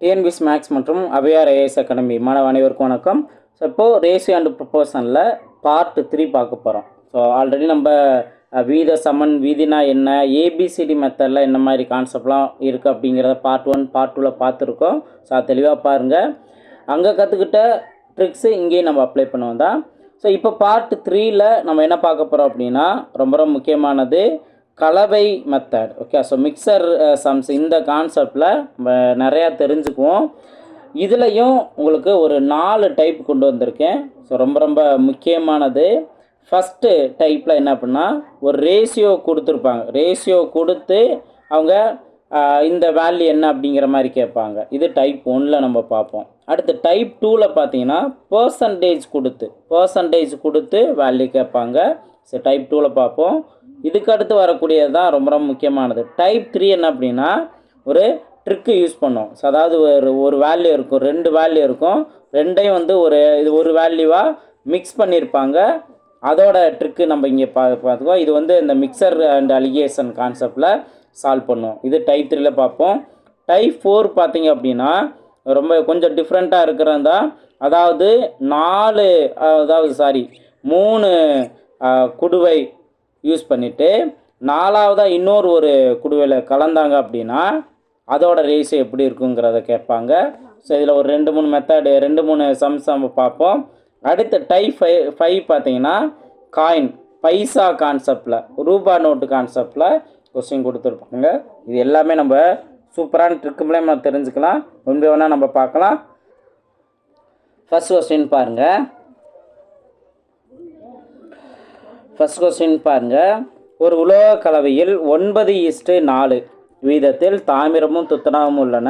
TNPSC maths மற்றும் அவையார் IAS academy மாணவ அனைவருக்கும் வணக்கம். ஸோ இப்போது ரேஷியோ அண்ட் ப்ரொபோர்ஷனில் பார்ட் 3 பார்க்க போகிறோம். ஸோ ஆல்ரெடி நம்ம வீத சமன் வீதினா என்ன, ஏபிசிடி மெத்தடில் என்ன மாதிரி கான்செப்ட்லாம் இருக்குது அப்படிங்கிறத பார்ட் 1 பார்ட் 2ல் பார்த்துருக்கோம். ஸோ அது தெளிவாக பாருங்கள். அங்கே கற்றுக்கிட்ட ட்ரிக்ஸு இங்கேயும் நம்ம அப்ளை பண்ணுவோம் தான். ஸோ இப்போ பார்ட் 3ல் நம்ம என்ன பார்க்க போகிறோம் அப்படின்னா ரொம்ப ரொம்ப முக்கியமானது கலவை method. Okay, so mixture sums இந்த கான்செப்டில் நம்ம நிறையா தெரிஞ்சுக்குவோம். இதுலேயும் உங்களுக்கு ஒரு 4 டைப் கொண்டு வந்திருக்கேன். ஸோ ரொம்ப ரொம்ப முக்கியமானது ஃபஸ்ட்டு டைப்பில் என்ன அப்படின்னா ஒரு ரேஷியோ கொடுத்துருப்பாங்க. ரேஷியோ கொடுத்து அவங்க இந்த வேல்யூ என்ன அப்படிங்கிற மாதிரி கேட்பாங்க. இது டைப் 1ல் நம்ம பார்ப்போம். அடுத்து டைப் 2ல் பார்த்தீங்கன்னா பர்சன்டேஜ் கொடுத்து வேல்யூ கேட்பாங்க. ஸோ டைப் 2ல் பார்ப்போம். இதுக்கு அடுத்து வரக்கூடியது தான் ரொம்ப ரொம்ப முக்கியமானது. டைப் 3 என்ன அப்படின்னா ஒரு ட்ரிக்கு யூஸ் பண்ணுவோம். ஸோ அதாவது ஒரு வேல்யூ இருக்கும், 2 வேல்யூ இருக்கும், ரெண்டையும் வந்து ஒரு வேல்யூவாக மிக்ஸ் பண்ணியிருப்பாங்க. அதோட ட்ரிக்கு நம்ம இங்கே பார்த்துக்கோ. இது வந்து இந்த மிக்சர் அண்ட் அலிகேஷன் கான்செப்டில் சால்வ் பண்ணுவோம். இது டைப் 3ல் பார்ப்போம். டைப் 4 பார்த்தீங்க அப்படின்னா ரொம்ப கொஞ்சம் டிஃப்ரெண்ட்டாக இருக்கிறது தான். அதாவது 3 குடுவை யூஸ் பண்ணிவிட்டு 4ஆவதாக இன்னொரு ஒரு குடுவையில் கலந்தாங்க அப்படின்னா அதோட ரேஷியோ எப்படி இருக்குங்கிறத கேட்பாங்க. ஸோ இதில் ஒரு 2-3 மெத்தடு 2-3 சம்ஸ் நம்ம பார்ப்போம். அடுத்த டைப் 5 பார்த்தீங்கன்னா காயின் பைசா கான்செப்டில், ரூபா நோட்டு கான்செப்டில் கொஸ்டின் கொடுத்துருப்பாங்க. இது எல்லாமே நம்ம சூப்பரான ட்ரிக்கு மூலமாக நம்ம தெரிஞ்சுக்கலாம். ஒன்று வேணால் நம்ம பார்க்கலாம். ஃபஸ்ட் கொஸ்டின் பாருங்கள். ஒரு உலோக கலவையில் 9:4 வீதத்தில் தாமிரமும் துத்தநாகமும் உள்ளன.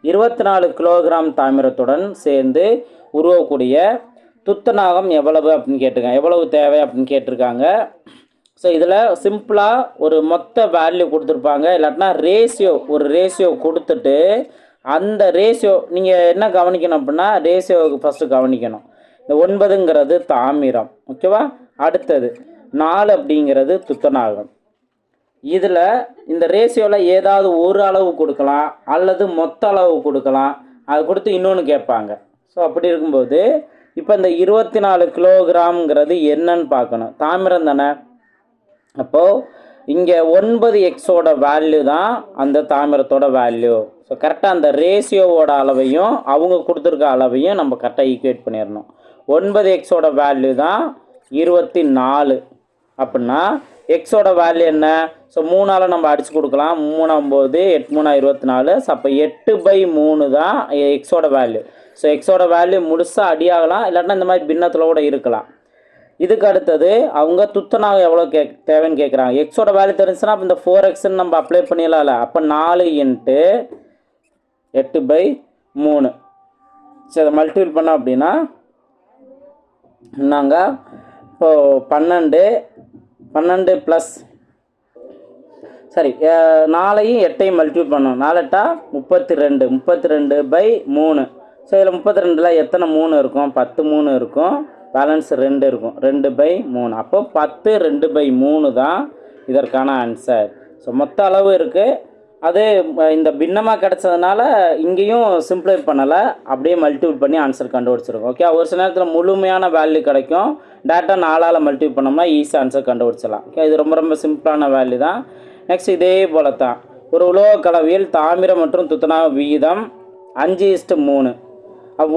24 கிலோகிராம் தாமிரத்துடன் சேர்ந்து உருவக்கூடிய துத்தநாகம் எவ்வளவு அப்படின்னு கேட்டிருக்காங்க. எவ்வளவு தேவை அப்படின்னு கேட்டிருக்காங்க. ஸோ இதில் சிம்பிளாக ஒரு மொத்த வேல்யூ கொடுத்துருப்பாங்க. இல்லாட்டினா ஒரு ரேஷியோ கொடுத்துட்டு அந்த ரேஷியோ நீங்கள் என்ன கவனிக்கணும் அப்படின்னா ரேஷியோவுக்கு ஃபஸ்ட்டு கவனிக்கணும். இந்த 9ங்கிறது தாமிரம், ஓகேவா. அடுத்தது 4 அப்படிங்கிறது துத்தநாகம். இதில் இந்த ரேஷியோவில் ஏதாவது ஒரு அளவு கொடுக்கலாம் அல்லது மொத்த அளவு கொடுக்கலாம். அது கொடுத்து இன்னொன்று கேட்பாங்க. ஸோ அப்படி இருக்கும்போது இப்போ இந்த 24 கிலோகிராம்ங்கிறது என்னன்னு பார்க்கணும். தாமிரம் தானே. அப்போது இங்கே 9x வேல்யூ தான் அந்த தாமிரத்தோட வேல்யூ. ஸோ கரெக்டாக அந்த ரேஷியோவோட அளவையும் அவங்க கொடுத்துருக்க அளவையும் நம்ம கரெக்டாக ஈக்குவேட் பண்ணிடணும். 9x வேல்யூ தான் 24 அப்படின்னா எக்ஸோட வேல்யூ என்ன? ஸோ 3ஆல் நம்ம அடித்து கொடுக்கலாம். 3 8 3 24. ஸோ அப்போ 8/3 தான் எக்ஸோட வேல்யூ. ஸோ எக்ஸோட வேல்யூ முழுசாக அடியாகலாம், இல்லாட்டினா இந்த மாதிரி பின்னத்தில் கூட இருக்கலாம். இதுக்கு அடுத்தது அவங்க துத்தநாகம் எவ்வளோ தேவைன்னு கேட்குறாங்க. எக்ஸோட வேல்யூ தெரிஞ்சுன்னா அப்போ இந்த 4xன்னு நம்ம அப்ளை பண்ணிடலாம்ல. அப்போ 4 × 8/3. ஸோ அதை மல்டிபிள் பண்ணோம் அப்படின்னா நாங்கள் இப்போது 12 ப்ளஸ் 4ஐயும் 8ஐயும் மல்டிபிள் பண்ணோம். 4 8 32/3. ஸோ இதில் 32ல் எத்தனை 3 இருக்கும்? 10 3 இருக்கும். பேலன்ஸ் 2 இருக்கும். 2/3. அப்போ 10 2/3 தான் இதற்கான ஆன்சர். ஸோ மொத்த அளவு இருக்குது. அது இந்த பின்னமாக கிடச்சதுனால இங்கேயும் சிம்பிளை பண்ணலை, அப்படியே மல்டிபிள் பண்ணி ஆன்சர் கண்டுபிடிச்சிருக்கோம். ஓகே, ஒரு சில நேரத்தில் முழுமையான வேல்யூ கிடைக்கும். டேட்டா 4ஆல் மல்டிபிள் பண்ணோம்னா ஈஸியாக ஆன்சர் கண்டுபிடிச்சிடலாம். ஓகே, இது ரொம்ப ரொம்ப சிம்பிளான வேல்யூ தான். நெக்ஸ்ட் இதே போல தான் ஒரு உலோக கலவையில் தாமிரம் மற்றும் துத்தநாக விகிதம் 5:3.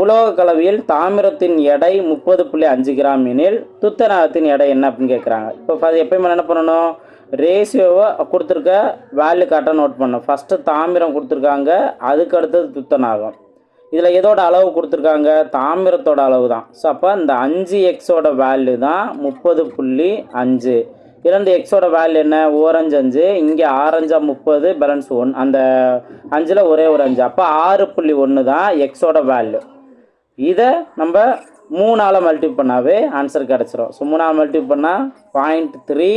உலோக கலவையில் தாமிரத்தின் எடை 30.5 கிராம் எனில் துத்தநாகத்தின் எடை என்ன அப்படின்னு கேட்குறாங்க. இப்போ எப்பயுமே என்ன பண்ணணும், ரேஷியோவை கொடுத்துருக்க வேல்யூ கரெக்டாக நோட் பண்ணணும். ஃபஸ்ட்டு தாமிரம் கொடுத்துருக்காங்க, அதுக்கு அடுத்தது துத்தநாகம். இதில் எதோட அளவு கொடுத்துருக்காங்க? தாமிரத்தோட அளவு தான். ஸோ அப்போ இந்த 5x வேல்யூ தான் 30.5. 2x வேல்யூ என்ன? ஓரஞ்சு 5, இங்கே ஆரஞ்சா 30, பேலன்ஸ் 1. அந்த 5ல் ஒரே ஒரு 5. அப்போ 6.1 தான் எக்ஸோட வேல்யூ. இதை நம்ம 3ஆல் மல்டிபிள் பண்ணாவே ஆன்சர் கிடச்சிரும். ஸோ 3ஆல் மல்டிபிள் பண்ணால் 0.3.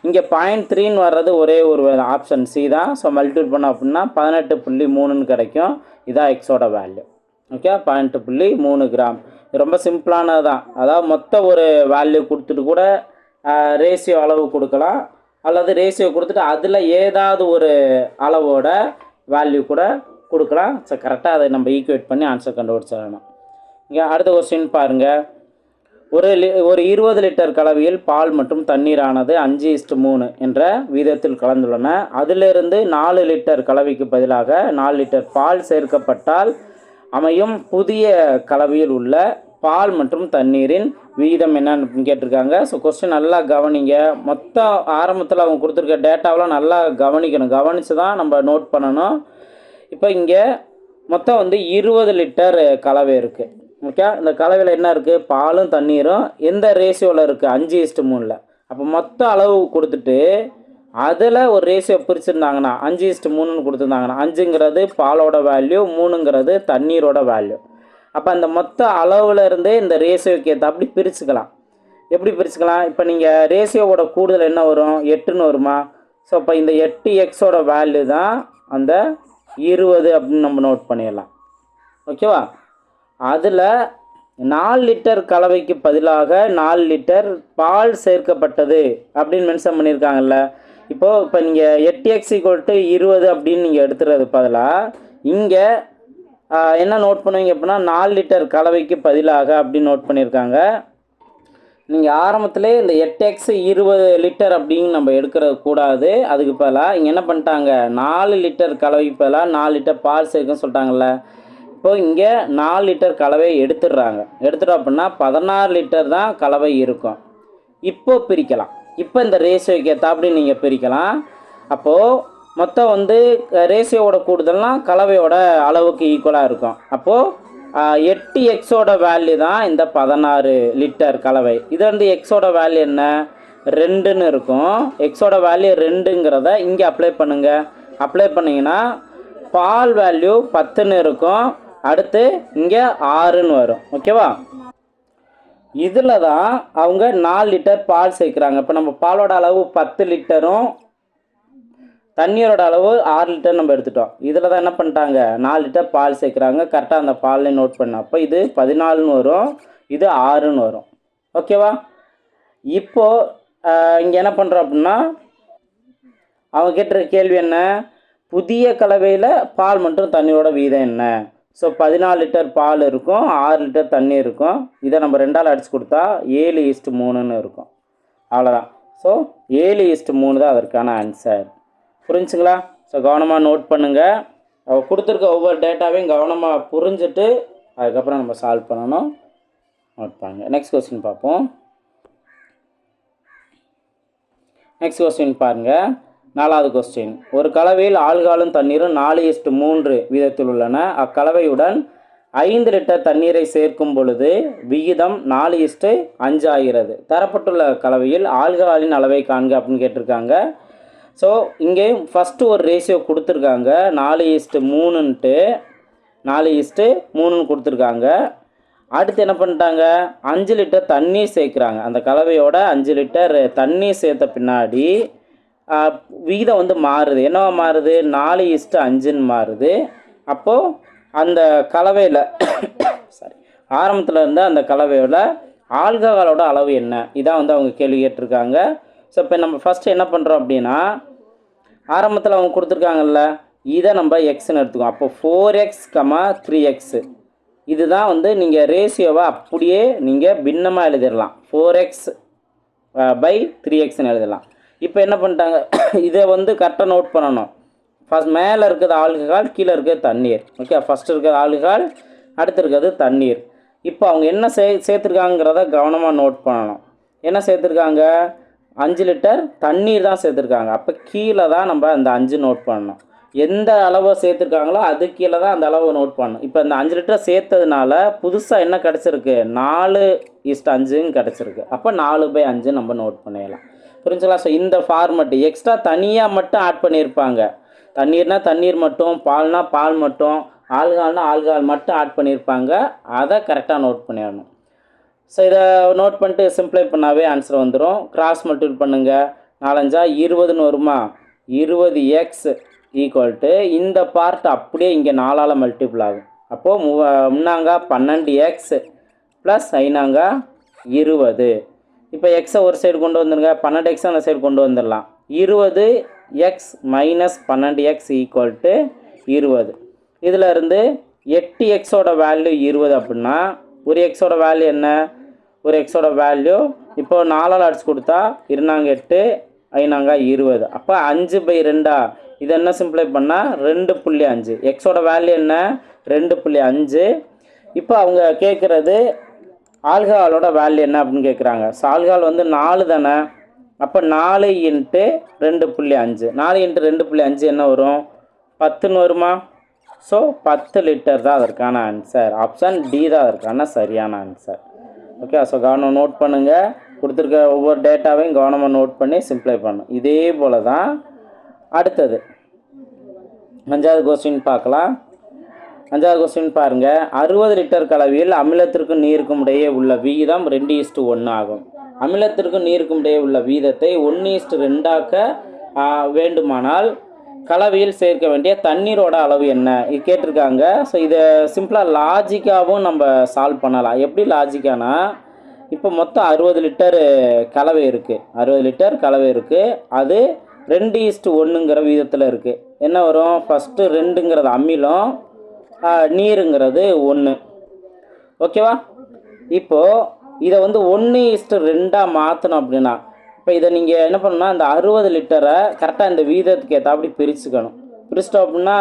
இங்கே 0.3ன்னு வர்றது ஒரே ஒரு ஆப்ஷன் சி தான். ஸோ மல்டிபிள் பண்ணோம் அப்படின்னா 18.3ன்னு கிடைக்கும். இதான் எக்ஸோட வேல்யூ. Okay, 18.3 gram. இது ரொம்ப சிம்பிளானது தான். அதாவது மொத்த ஒரு வேல்யூ கொடுத்துட்டு கூட ரேஷியோ அளவு கொடுக்கலாம், அல்லது ரேஷியோ கொடுத்துட்டு அதில் ஏதாவது ஒரு அளவோட வேல்யூ கூட கொடுக்கலாம். ஸோ கரெக்டாக அதை நம்ம ஈக்குவேட் பண்ணி ஆன்சர் கண்டுபிடிச்சிடணும். இங்கே அடுத்த கொஸ்டின் பாருங்கள். ஒரு 20 லிட்டர் கலவையில் பால் மற்றும் தண்ணீரானது 5:3 என்ற வீதத்தில் கலந்துள்ளன. அதிலிருந்து 4 லிட்டர் கலவைக்கு பதிலாக 4 லிட்டர் பால் சேர்க்கப்பட்டால் அமையும் புதிய கலவையில் உள்ள பால் மற்றும் தண்ணீரின் வீதம் என்னன்னு கேட்டிருக்காங்க. ஸோ கொஸ்டின் நல்லா கவனிங்க. மொத்தம் ஆரம்பத்தில் அவங்க கொடுத்துருக்க டேட்டாவெலாம் நல்லா கவனிக்கணும். கவனித்து தான் நம்ம நோட் பண்ணணும். இப்போ இங்கே மொத்தம் வந்து 20 லிட்டர் கலவை இருக்குது. ஓகே, இந்த கலவையில் என்ன இருக்குது? பாலும் தண்ணீரும் எந்த ரேஷியோவில் இருக்குது? 5:3. அப்போ மொத்த அளவு கொடுத்துட்டு அதில் ஒரு ரேஷியோ பிரிச்சுருந்தாங்கன்னா 5:3ன்னு கொடுத்துருந்தாங்கன்னா 5ங்கிறது பாலோட வேல்யூ, 3ங்கிறது தண்ணீரோட வேல்யூ. அப்போ அந்த மொத்த அளவில் இருந்தே இந்த ரேஷியோக்கு ஏற்ற அப்படி பிரிச்சுக்கலாம். எப்படி பிரிச்சுக்கலாம்? இப்போ நீங்கள் ரேஷியோவோட கூடுதல் என்ன வரும்? 8ன்னு வருமா? ஸோ அப்போ இந்த 8x வேல்யூ தான் அந்த 20 அப்படின்னு நம்ம நோட் பண்ணிடலாம். ஓகேவா? அதில் 4 லிட்டர் கலவைக்கு பதிலாக 4 லிட்டர் பால் சேர்க்கப்பட்டது அப்படின்னு மென்ஷன் பண்ணியிருக்காங்கல்ல. இப்போ நீங்கள் 8x = 20 அப்படின்னு நீங்கள் எடுத்துகிறது பதிலாக இங்கே என்ன நோட் பண்ணுவீங்க அப்படின்னா 4 லிட்டர் கலவைக்கு பதிலாக அப்படின்னு நோட் பண்ணியிருக்காங்க. நீங்கள் ஆரம்பத்திலே இந்த 8x 20 லிட்டர் அப்படின்னு நம்ம எடுக்கிறது கூடாது. அதுக்கு பதிலாக இங்கே என்ன பண்ணிட்டாங்க? 4 லிட்டர் கலவைக்கு பதிலாக 4 லிட்டர் பால் சேர்க்குன்னு சொல்லிட்டாங்கல்ல. இப்போது இங்கே 4 லிட்டர் கலவை எடுத்துடுறாங்க. எடுத்துட்டோம் அப்படின்னா 16 லிட்டர் தான் கலவை இருக்கும். இப்போ பிரிக்கலாம். இப்போ இந்த ரேஷியோக்கு ஏற்ற அப்படி நீங்கள் பிரிக்கலாம். அப்போது மொத்தம் வந்து ரேஷியோவோட கூடுதல்னால் கலவையோட அளவுக்கு ஈக்குவலாக இருக்கும். அப்போது 8x வேல்யூ தான் இந்த 16 லிட்டர் கலவை. இது வந்து எக்ஸோட வேல்யூ என்ன? 2ன்னு இருக்கும். எக்ஸோட வேல்யூ 2ங்கிறத இங்கே அப்ளை பண்ணுங்கள். அப்ளை பண்ணிங்கன்னா பால் வேல்யூ 10ன்னு இருக்கும். அடுத்து இங்கே 6ன்னு வரும். ஓகேவா? இதில் தான் அவங்க 4 லிட்டர் பால் சேர்க்குறாங்க. இப்போ நம்ம பாலோட அளவு 10 லிட்டரும் தண்ணீரோட அளவு 6 லிட்டர் நம்ம எடுத்துட்டோம். இதில் தான் என்ன பண்ணிட்டாங்க? 4 லிட்டர் பால் சேர்க்குறாங்க. கரெக்டாக அந்த பாலில் நோட் பண்ண. அப்போ இது 14ன்னு வரும், இது 6ன்னு வரும். ஓகேவா? இப்போது இங்கே என்ன பண்ணுறோம் அப்படின்னா அவங்க கேட்டிருக்க கேள்வி என்ன? புதிய கலவையில் பால் மற்றும் தண்ணீரோட வீதம் என்ன? ஸோ 14 லிட்டர் பால் இருக்கும், 6 லிட்டர் தண்ணி இருக்கும். இதை நம்ம 2ஆல் அடித்து கொடுத்தா 7:3ன்னு இருக்கும். அவ்வளோதான். ஸோ 7:3 தான் அதற்கான ஆன்சர். புரிஞ்சுங்களா? ஸோ கவனமாக நோட் பண்ணுங்கள். கொடுத்துருக்க ஒவ்வொரு டேட்டாவையும் கவனமாக புரிஞ்சுட்டு அதுக்கப்புறம் நம்ம சால்வ் பண்ணணும். நோட் பண்ணுங்கள். நெக்ஸ்ட் கொஸ்டின் பார்ப்போம். நெக்ஸ்ட் கொஸ்டின் பாருங்கள். 4வது கொஸ்டின். ஒரு கலவையில் ஆல்கஹாலும் தண்ணீரும் 4:3 வீதத்தில் உள்ளன. அக்கலவையுடன் 5 லிட்டர் தண்ணீரை சேர்க்கும் பொழுது விகிதம் 4:5 ஆகிறது. தரப்பட்டுள்ள கலவையில் ஆல்கஹாலின் அளவை காண்க அப்படின்னு கேட்டிருக்காங்க. ஸோ இங்கே ஃபஸ்ட்டு ஒரு ரேஷியோ கொடுத்துருக்காங்க. 4:3ன்னு கொடுத்துருக்காங்க. அடுத்து என்ன பண்ணிட்டாங்க? 5 லிட்டர் தண்ணீர் சேர்க்குறாங்க. அந்த கலவையோட 5 லிட்டர் தண்ணீர் சேர்த்த பின்னாடி விகிதம் வந்து மாறுது. என்னவா மாறுது? 4:5ன்னு மாறுது. அப்போது அந்த கலவையில் ஆரம்பத்தில் இருந்த அந்த கலவையோட ஆல்கஹாலோட அளவு என்ன? இதான் வந்து அவங்க கேள்வி கேட்டிருக்காங்க. ஸோ இப்போ நம்ம ஃபஸ்ட்டு என்ன பண்ணுறோம் அப்படின்னா ஆரம்பத்தில் அவங்க கொடுத்துருக்காங்கல்ல, இதை நம்ம எக்ஸ்ன்னு எடுத்துக்கோம். அப்போ 4x, 3x இதுதான் வந்து நீங்கள் ரேஷியோவை அப்படியே நீங்கள் பின்னமாக எழுதிடலாம். 4x/3xன்னு எழுதலாம். இப்போ என்ன பண்ணிட்டாங்க? இதை வந்து கரெக்டாக நோட் பண்ணணும். ஃபஸ்ட் மேலே இருக்கிறது ஆல்கஹால், கீழே இருக்கிறது தண்ணீர். ஓகே, ஃபஸ்ட்டு இருக்கிறது ஆல்கஹால், அடுத்து இருக்கிறது தண்ணீர். இப்போ அவங்க என்ன சேர்த்துருக்காங்கிறத கவனமாக நோட் பண்ணணும். என்ன சேர்த்துருக்காங்க? 5 லிட்டர் தண்ணீர் தான் சேர்த்துருக்காங்க. அப்போ கீழே தான் நம்ம அந்த 5 நோட் பண்ணணும். எந்த அளவை சேர்த்துருக்காங்களோ அது கீழே தான் அந்த அளவை நோட் பண்ணணும். இப்போ இந்த 5 லிட்டர் சேர்த்ததுனால புதுசாக என்ன கிடச்சிருக்கு? 4:5ன்னு கிடச்சிருக்கு. அப்போ 4/5 நம்ம நோட் பண்ணிடலாம். புரிஞ்சுங்களா? ஸோ இந்த ஃபார்மெட்டு எக்ஸ்ட்ரா தனியாக மட்டும் ஆட் பண்ணியிருப்பாங்க. தண்ணீர்னா தண்ணீர் மட்டும், பால்னா பால் மட்டும், ஆல்கஹால்னா ஆல்கஹால் மட்டும் ஆட் பண்ணியிருப்பாங்க. அதை கரெக்டாக நோட் பண்ணிடணும். ஸோ இதை நோட் பண்ணிட்டு சிம்ப்ளை பண்ணாவே ஆன்சர் வந்துடும். கிராஸ் மல்டிபிள் பண்ணுங்கள். 4×5 20ன்னு வருமா? 20x = இந்த பார்ட் அப்படியே இங்கே 4ஆல் மல்டிபிள் ஆகும். அப்போது முன்னாங்க 12x + 5 இப்போ எக்ஸை ஒரு சைடு கொண்டு வந்துடுங்க. 12x அந்த சைடு கொண்டு வந்துடலாம். 20x - 12x = 20. இதில் இருந்து 8xோட வேல்யூ 20 அப்படின்னா ஒரு எக்ஸோட வேல்யூ என்ன, ஒரு எக்ஸோட வேல்யூ இப்போ 4ஆல் அடிச்சு கொடுத்தா 2×8 5×20. அப்போ 5/2 இது என்ன சிம்பிளை பண்ணால் 2.5. எக்ஸோட வேல்யூ என்ன 2.5. இப்போ அவங்க கேட்குறது ஆல்கஹாலோட வேல்யூ என்ன அப்படின்னு கேட்குறாங்க. ஸோ ஆல்கஹால் வந்து 4 தானே, அப்போ 4 × 2.5. 4 × 2.5 என்ன வரும், 10ன்னு வருமா? ஸோ 10 லிட்டர் தான் அதற்கான ஆன்சர். ஆப்ஷன் டி தான் அதற்கான சரியான ஆன்சர். ஓகே, ஸோ கவனம் நோட் பண்ணுங்கள். கொடுத்துருக்க ஒவ்வொரு டேட்டாவையும் கவனமாக நோட் பண்ணி சிம்ப்ளை பண்ணும். இதே போல் தான் அடுத்தது 5வது கொஸ்டின் பார்க்கலாம். 5வது கொஸ்டின் பாருங்கள். 60 லிட்டர் கலவையில் அமிலத்திற்கும் நீருக்கும் இடையே உள்ள வீதம் 2:1 ஆகும். அமிலத்திற்கும் நீருக்கும் இடையே உள்ள வீதத்தை 1:2 வேண்டுமானால் கலவையில் சேர்க்க வேண்டிய தண்ணீரோட அளவு என்ன, இது கேட்டிருக்காங்க. ஸோ இதை சிம்பிளாக லாஜிக்காகவும் நம்ம சால்வ் பண்ணலாம். எப்படி லாஜிக்கானா, இப்போ மொத்தம் 60 லிட்டர் கலவை இருக்குது. 60 லிட்டர் கலவை இருக்குது. அது 2:1ங்கிற வீதத்தில் இருக்குது. என்ன வரும், ஃபஸ்ட்டு 2ங்கிறது அமிலம், நீருங்கிறது 1. ஓகேவா? இப்போது இதை வந்து 1:2 மாற்றணும் அப்படின்னா இப்போ இதை நீங்கள் என்ன பண்ணணும்னா இந்த 60 லிட்டரை கரெக்டாக இந்த வீதத்துக்கு ஏற்றாப்படி பிரிச்சுக்கணும். பிரிச்சிட்டோம் அப்படின்னா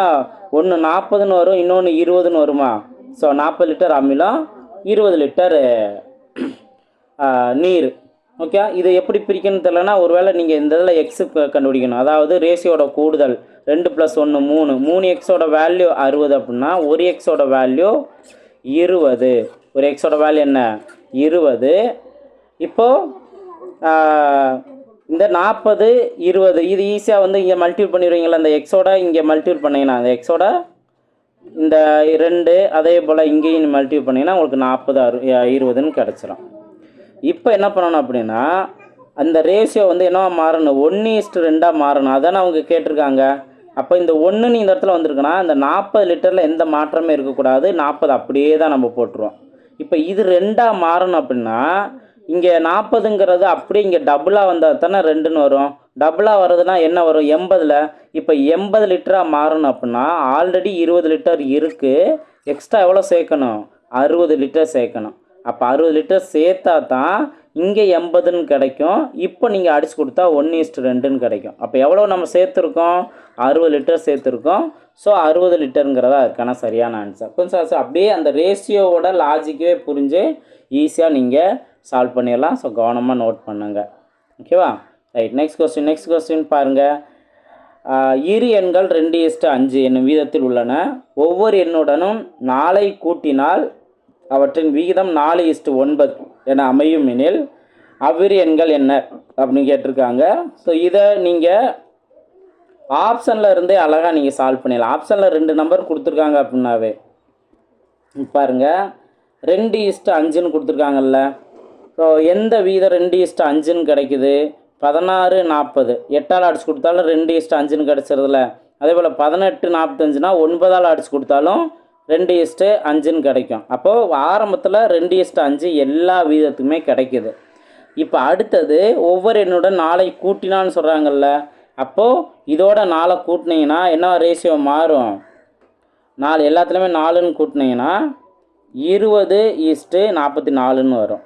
ஒன்று 40ன்னு வரும், இன்னொன்று 20ன்னு வருமா? ஸோ 40 லிட்டர் அமிலம், 20 லிட்டர் நீர். ஓகே, இதை எப்படி பிரிக்கணும்னு தெரியலனா ஒருவேளை நீங்கள் இந்த இதில் எக்ஸு கண்டுபிடிக்கணும். அதாவது ரேஷியோட கூடுதல் 2 + 1 3. 3 எக்ஸோட வேல்யூ 60 அப்படின்னா ஒரு எக்ஸோட வேல்யூ 20. ஒரு எக்ஸோட வேல்யூ என்ன 20. இப்போது இந்த 40 20 இது ஈஸியாக வந்து இங்கே மல்டிபிள் பண்ணிடுவீங்களா, இந்த எக்ஸோட இங்கே மல்டிபிள் பண்ணிங்கன்னா அந்த எக்ஸோட இந்த 2 அதே போல் இங்கேயும் மல்டிபிள் பண்ணிங்கன்னா உங்களுக்கு 40 20ன்னு கிடச்சிரும். இப்போ என்ன பண்ணணும் அப்படின்னா அந்த ரேஷியோ வந்து என்னவா மாறணும், 1:2 மாறணும். அதானே அவங்க கேட்டிருக்காங்க. அப்போ இந்த 1 இந்த இடத்துல வந்திருக்குன்னா இந்த 40 லிட்டரில் எந்த மாற்றமே இருக்கக்கூடாது. 40 அப்படியே தான் நம்ம போட்டுருவோம். இப்போ இது 2 மாறணும் அப்படின்னா இங்கே 40ங்கிறது அப்படியே இங்கே டபுளாக வந்தால் தானே 2ன்னு வரும். டபுளாக வருதுன்னா என்ன வரும் 80ல். இப்போ 80 லிட்டராக மாறணும் அப்படின்னா ஆல்ரெடி 20 லிட்டர் இருக்குது. எக்ஸ்ட்ரா எவ்வளோ சேர்க்கணும், 60 லிட்டர் சேர்க்கணும். அப்போ 60 லிட்டர் சேர்த்தா தான் இங்கே 80ன்னு கிடைக்கும். இப்போ நீங்கள் அடித்து கொடுத்தா 1:2ன்னு கிடைக்கும். அப்போ எவ்வளோ நம்ம சேர்த்துருக்கோம், 60 லிட்டர் சேர்த்துருக்கோம். ஸோ 60 லிட்டருங்கிறதா அதுக்கான சரியான ஆன்சர். கொஞ்சம் அப்படியே அந்த ரேஷியோவோட லாஜிக்கவே புரிஞ்சு ஈஸியாக நீங்கள் சால்வ் பண்ணிடலாம். ஸோ கவனமாக நோட் பண்ணுங்கள். ஓகேவா? ரைட், நெக்ஸ்ட் கொஸ்டின் பாருங்கள். இரு எண்கள் 2:5 என்னும் வீதத்தில் உள்ளன. ஒவ்வொரு எண்ணுடனும் 4ஐ கூட்டினால் அவற்றின் விகிதம் 4:9 என அமையும் எனில் அவ்விரு எண்கள் என்ன அப்படின்னு கேட்டிருக்காங்க. ஸோ இதை நீங்கள் ஆப்ஷனில் இருந்தே அழகாக நீங்கள் சால்வ் பண்ணிடலாம். ஆப்ஷனில் 2 நம்பர் கொடுத்துருக்காங்க அப்படின்னாவே பாருங்கள் 2:5ன்னு கொடுத்துருக்காங்கல்ல. ஸோ எந்த வீதம் 2:5ன்னு கிடைக்குது, 16 40 8ஆல் அடிச்சு கொடுத்தாலும் 2:5ன்னு கிடச்சிருதுல. அதே போல் 18 45னா 9ஆல் அடிச்சு கொடுத்தாலும் 2:5ன்னு கிடைக்கும். அப்போது ஆரம்பத்தில் 2:5 எல்லா வீதத்துக்குமே கிடைக்குது. இப்போ அடுத்தது ஒவ்வொரு எண்ணுடன் 4ஐ கூட்டினான்னு சொல்கிறாங்கல்ல. அப்போது இதோட 4 கூட்டினீங்கன்னா என்ன ரேஷியோ மாறும், 4 எல்லாத்துலேயுமே 4ன்னு கூட்டினீங்கன்னா 20:44ன்னு வரும்.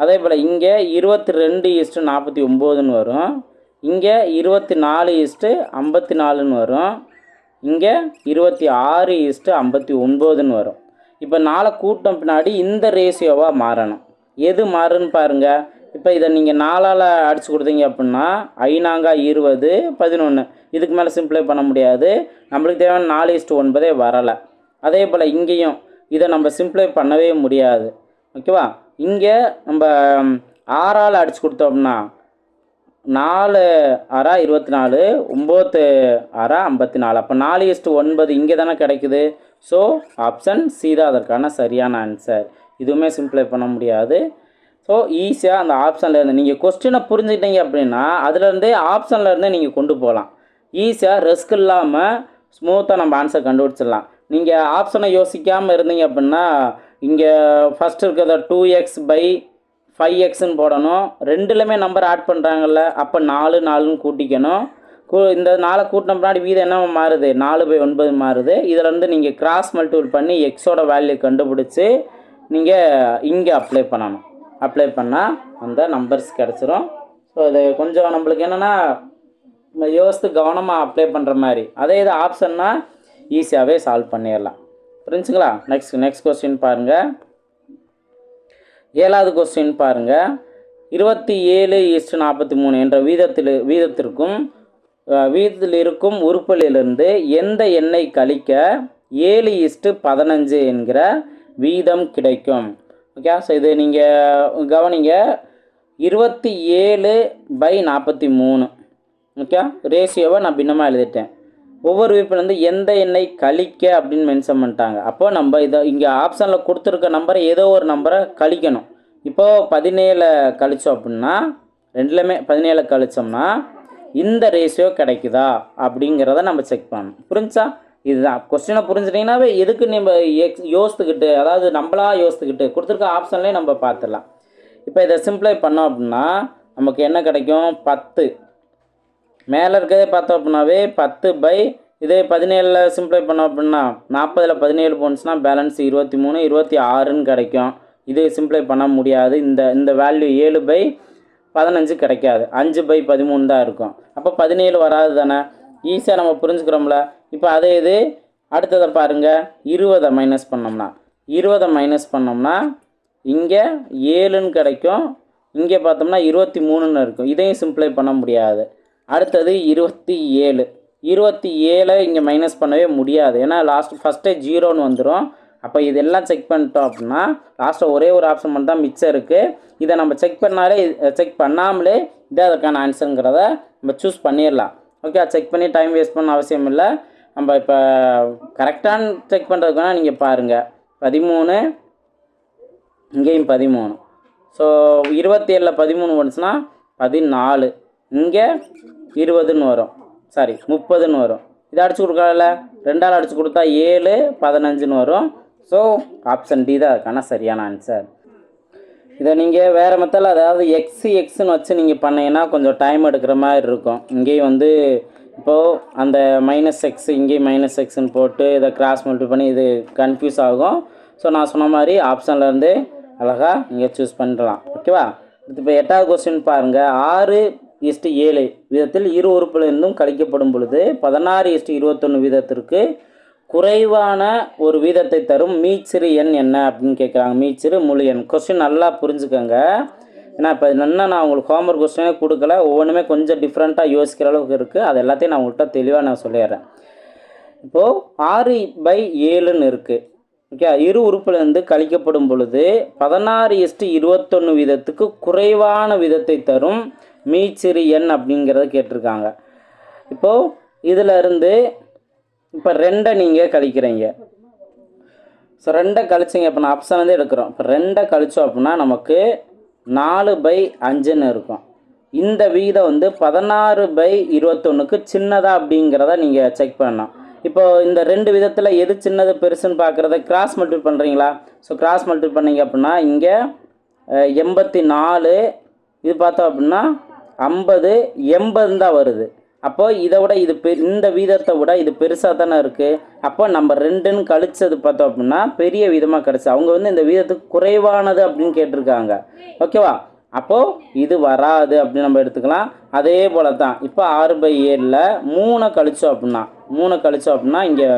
அதே போல் இங்கே 22:49ன்னு வரும். இங்கே 24:54ன்னு வரும். இங்கே 26:59ன்னு வரும். இப்போ 4 கூட்டம் பின்னாடி இந்த ரேஷியோவாக மாறணும். எது மாறுன்னு பாருங்கள். இப்போ இதை நீங்கள் 4ஆல் அடித்து கொடுத்தீங்க அப்படின்னா 5×20 11. இதுக்கு மேலே சிம்பிளை பண்ண முடியாது. நம்மளுக்கு தேவையான 4:9 வரலை. அதே போல் இங்கேயும் இதை நம்ம சிம்பிளை பண்ணவே முடியாது. ஓகேவா? இங்கே நம்ம 6ஆல் அடித்து கொடுத்தோம்னா 4 6 24 9 6 54. அப்போ 4:9 இங்கே தானே கிடைக்குது. ஸோ ஆப்ஷன் சி தான் அதற்கான சரியான ஆன்சர். இதுவுமே சிம்பிளை பண்ண முடியாது. ஸோ ஈஸியாக அந்த ஆப்ஷனில் இருந்து நீங்கள் கொஸ்டினை புரிஞ்சுக்கிட்டீங்க அப்படின்னா அதுலேருந்தே ஆப்ஷனில் இருந்தே நீங்கள் கொண்டு போகலாம். ஈஸியாக ரிஸ்க் இல்லாமல் ஸ்மூத்தாக நம்ம ஆன்சர் கண்டுபிடிச்சிடலாம். நீங்கள் ஆப்ஷனை யோசிக்காமல் இருந்தீங்க அப்படின்னா இங்கே ஃபஸ்ட்டு இருக்கிறத 2x/5xன்னு போடணும். ரெண்டுலேயுமே நம்பர் ஆட் பண்ணுறாங்கல்ல. அப்போ 4 4ன்னு கூட்டிக்கணும். இந்த 4 கூட்டின பின்னாடி வீதம் என்ன மாறுது, 4/9 மாறுது. இதில் வந்து நீங்கள் கிராஸ் மல்டிபிள் பண்ணி எக்ஸோட வேல்யூ கண்டுபிடிச்சி நீங்கள் இங்கே அப்ளை பண்ணணும். அப்ளை பண்ணால் அந்த நம்பர்ஸ் கிடச்சிரும். ஸோ இது கொஞ்சம் நம்மளுக்கு என்னென்னா யோசித்து கவனமாக அப்ளை பண்ணுற மாதிரி. அதே இது ஆப்ஷன்னா ஈஸியாகவே சால்வ் பண்ணிடலாம். புரிஞ்சுங்களா? நெக்ஸ்ட் கொஸ்டின் பாருங்கள். 7வது கொஸ்டின் பாருங்கள். 27:43 என்ற வீதத்திற்கும் வீதத்தில் இருக்கும் உறுப்புகளிலிருந்து எந்த எண்ணை கழிக்க 7:15 என்கிற வீதம் கிடைக்கும். ஓகே, ஸோ இது நீங்கள் கவனிங்க. 27/43 ஓகே, ரேஷியோவை நான் பின்னமாக எழுதிட்டேன். ஒவ்வொரு உறுப்பிலேருந்து எந்த எண்ணை கழிக்க அப்படின்னு மென்ஷன் பண்ணிட்டாங்க. அப்போ நம்ம இதை இங்கே ஆப்ஷனில் கொடுத்துருக்க நம்பரை ஏதோ ஒரு நம்பரை கழிக்கணும். இப்போது 17 கழிச்சோம் அப்படின்னா, ரெண்டுலேயுமே 17 கழிச்சோம்னா இந்த ரேஷியோ கிடைக்குதா அப்படிங்கிறத நம்ம செக் பண்ணணும். புரிஞ்சா? இதுதான் கொஸ்டினை புரிஞ்சுட்டிங்கன்னாவே எதுக்கு நம்ம யோசித்துக்கிட்டு, அதாவது நம்மளா யோசித்துக்கிட்டு கொடுத்துருக்க ஆப்ஷன்லேயே நம்ம பார்த்துடலாம். இப்போ இதை சிம்பிளை பண்ணோம் அப்படின்னா நமக்கு என்ன கிடைக்கும், 10 மேலே இருக்கிறதே பார்த்தோம் அப்படின்னாவே 10 இதே 17 சிம்பிளை பண்ணோம் அப்படின்னா 40ல் 17 போனுச்சுன்னா பேலன்ஸ் 23, 26ன்னு கிடைக்கும். இது சிம்பிளை பண்ண முடியாது. இந்த வேல்யூ 7/15 கிடைக்காது, 5/13 தான் இருக்கும். அப்போ 17 வராது தானே, ஈஸியாக நம்ம புரிஞ்சுக்கிறோம்ல. இப்போ அதே இது அடுத்ததை பாருங்கள். 20 மைனஸ் பண்ணோம்னா இங்கே 7ன்னு கிடைக்கும், இங்கே பார்த்தோம்னா 23ன்னு இருக்கும். இதையும் சிம்பிளை பண்ண முடியாது. அடுத்தது 27 இங்கே மைனஸ் பண்ணவே முடியாது, ஏன்னா ஃபஸ்ட்டே 0ன்னு வந்துடும். அப்போ இதெல்லாம் செக் பண்ணிட்டோம் அப்படின்னா லாஸ்ட்டில் ஒரே ஒரு ஆப்ஷன் மட்டும் தான் மிச்சம் இருக்குது. இதை நம்ம செக் பண்ணாமலே இதே அதற்கான ஆன்சருங்கிறத நம்ம சூஸ் பண்ணிடலாம். ஓகே, செக் பண்ணி டைம் வேஸ்ட் பண்ண அவசியம் இல்லை. நம்ம இப்போ கரெக்டான செக் பண்ணுறதுக்குனா நீங்கள் பாருங்கள், 13 இங்கேயும் 13. ஸோ 27ல் 13 வந்துச்சுன்னா 14, இங்கே 20ன்னு வரும், 30ன்னு வரும். இதை அடிச்சு கொடுக்கல, 2ஆல் அடிச்சு கொடுத்தா 7, 15ன்னு வரும். ஸோ ஆப்ஷன் டி தான் அதுக்கான சரியான ஆன்சர். இதை நீங்கள் வேறு மெத்தடில், அதாவது எக்ஸ்ன்னு வச்சு நீங்கள் பண்ணீங்கன்னா கொஞ்சம் டைம் எடுக்கிற மாதிரி இருக்கும். இங்கேயும் வந்து இப்போது அந்த -x இங்கேயும் -xன்னு போட்டு இதை கிராஸ் மல்டிபிள் பண்ணி இது கன்ஃபியூஸ் ஆகும். ஸோ நான் சொன்ன மாதிரி ஆப்ஷன்லேருந்து அழகாக நீங்கள் சூஸ் பண்ணிடலாம். ஓகேவா? இப்போ 8வது கொஸ்டின் பாருங்கள். 6:7 வீதத்தில் இரு உறுப்பிலிருந்தும் கழிக்கப்படும் பொழுது 16:21 வீதத்திற்கு குறைவான ஒரு வீதத்தை தரும் மீச்சிறு எண் என்ன அப்படின்னு கேட்குறாங்க. மீச்சிறு முழு எண். கொஸ்டின் நல்லா புரிஞ்சுக்கோங்க. ஏன்னா இப்போ என்னென்னா நான் உங்களுக்கு ஹோம்ஒர்க் கொஸ்டினே கொடுக்கல, ஒவ்வொன்றுமே கொஞ்சம் டிஃப்ரெண்ட்டாக யோசிக்கிற அளவுக்கு இருக்குது. அது எல்லாத்தையும் நான் உங்கள்கிட்ட தெளிவாக நான் சொல்லிடுறேன். இப்போது 6/7ன்னு இருக்குது. ஓகே, இரு உறுப்பிலிருந்து கழிக்கப்படும் பொழுது 16:21 வீதத்துக்கு குறைவான வீதத்தை தரும் மீச்சிறு எண் அப்படிங்கிறத கேட்டிருக்காங்க. இப்போது இதில் இருந்து இப்போ 2 நீங்கள் கழிக்கிறீங்க. ஸோ 2 கழிச்சிங்க. இப்போ நான் ஆப்ஷன் வந்து எடுக்கிறோம். இப்போ 2 கழிச்சோம் அப்படின்னா நமக்கு 4/5ன்னு இருக்கும். இந்த வீதம் வந்து 16/21க்கு சின்னதா அப்படிங்கிறத நீங்கள் செக் பண்ணணும். இப்போது இந்த 2 விதத்தில் எது சின்னது பெருசுன்னு பார்க்குறத கிராஸ் மல்டிபிள் பண்ணுறீங்களா? ஸோ கிராஸ் மல்டிபிள் பண்ணிங்க அப்படின்னா இங்கே 84, இது பார்த்தோம் அப்படின்னா 50, 80 தான் வருது. அப்போது இதை விட இந்த வீதத்தை விட இது பெருசாக தானே இருக்குது. அப்போ நம்ம 2ன்னு கழிச்சது பார்த்தோம் அப்படின்னா பெரிய வீதமாக கிடச்சி. அவங்க வந்து இந்த வீதத்துக்கு குறைவானது அப்படின்னு கேட்டிருக்காங்க. ஓகேவா? அப்போது இது வராது அப்படின்னு நம்ம எடுத்துக்கலாம். அதே போல் தான் இப்போ 6/7ல் 3 கழிச்சோம் அப்படின்னா இங்கே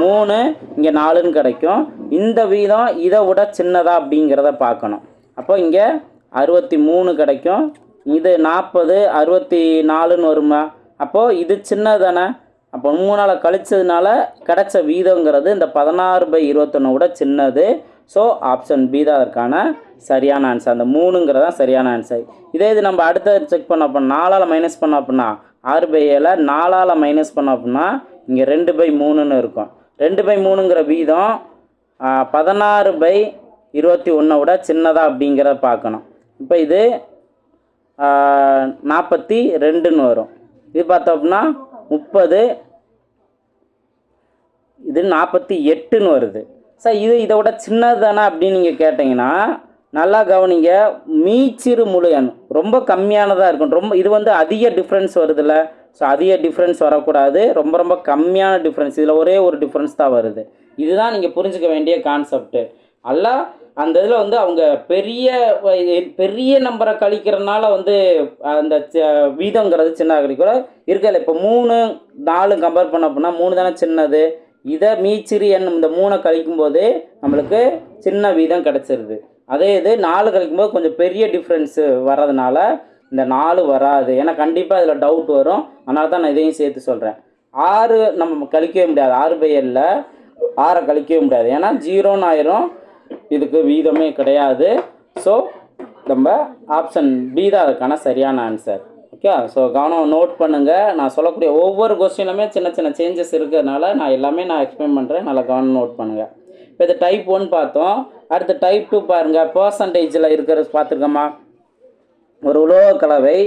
3, இங்கே 4ன்னு கிடைக்கும். இந்த வீதம் இதை விட சின்னதா அப்படிங்கிறத பார்க்கணும். அப்போ இங்கே 63 கிடைக்கும். இது 40, 64ன்னு வருமா? அப்போது இது சின்னது தானே. அப்போ 3ஆல் கழிச்சதுனால கிடைச்ச வீதங்கிறது இந்த 16/21 விட சின்னது. ஸோ ஆப்ஷன் பி தான் அதற்கான சரியான ஆன்சர். அந்த 3ங்கிறதான் சரியான ஆன்சர். இதே இது நம்ம அடுத்தது செக் பண்ணோம் அப்படின்னா 4ஆல் மைனஸ் பண்ணோம் அப்படின்னா 6/7 4ஆல் மைனஸ் பண்ணோம் அப்படின்னா இங்கே 2/3ன்னு இருக்கும். 2/3ங்கிற வீதம் 16/21 விட சின்னதா அப்படிங்கிறத பார்க்கணும். இப்போ இது 42ன்னு வரும். இது பார்த்தோம் அப்படின்னா 30, இது 48ன்னு வருது. சார் இதை விட சின்னது தானே அப்படின்னு நீங்கள் கேட்டிங்கன்னா நல்லா கவனிங்க. மீச்சிறு முழு எண் ரொம்ப கம்மியானதாக இருக்கும். இது வந்து அதிக டிஃப்ரென்ஸ் வருதில்ல. ஸோ அதிக டிஃப்ரென்ஸ் வரக்கூடாது, ரொம்ப ரொம்ப கம்மியான டிஃப்ரென்ஸ், இதில் ஒரே ஒரு டிஃப்ரென்ஸ் தான் வருது. இதுதான் நீங்கள் புரிஞ்சுக்க வேண்டிய கான்செப்ட்டு. அல்ல அந்த இதில் வந்து அவங்க பெரிய நம்பரை கழிக்கிறதுனால வந்து அந்த வீதங்கிறது சின்னதாக கிடைக்கூட இருக்கல. இப்போ 3 4 கம்பேர் பண்ண அப்படின்னா 3 தானே சின்னது. இதை மீச்சிறு எண் இந்த 3 கழிக்கும்போது நம்மளுக்கு சின்ன வீதம் கிடச்சிருது. அதே இது 4 கழிக்கும்போது கொஞ்சம் பெரிய டிஃப்ரென்ஸு வர்றதுனால இந்த 4 வராது. ஏன்னா கண்டிப்பாக இதில் டவுட் வரும், அதனால தான் நான் இதையும் சேர்த்து சொல்கிறேன். 6 நம்ம கழிக்கவே முடியாது, 6/7 6 கழிக்கவே முடியாது, ஏன்னா 0ன்னு ஆயிரும், இதுக்கு வீதமே கிடையாது. ஸோ நம்ம ஆப்ஷன் பி தான் அதுக்கான சரியான ஆன்சர். ஓகே, ஸோ கவனம் நோட் பண்ணுங்கள். நான் சொல்லக்கூடிய ஒவ்வொரு கொஸ்டினுமே சின்ன சின்ன சேஞ்சஸ் இருக்கிறதுனால நான் எல்லாமே எக்ஸ்பிளைன் பண்ணுறேன், நல்லா கவனம் நோட் பண்ணுங்கள். இப்போ இது டைப் 1 பார்த்தோம். அடுத்து டைப் 2 பாருங்கள். பர்சன்டேஜில் இருக்கிறது பார்த்துருக்கோமா? ஒரு உலோக கலவை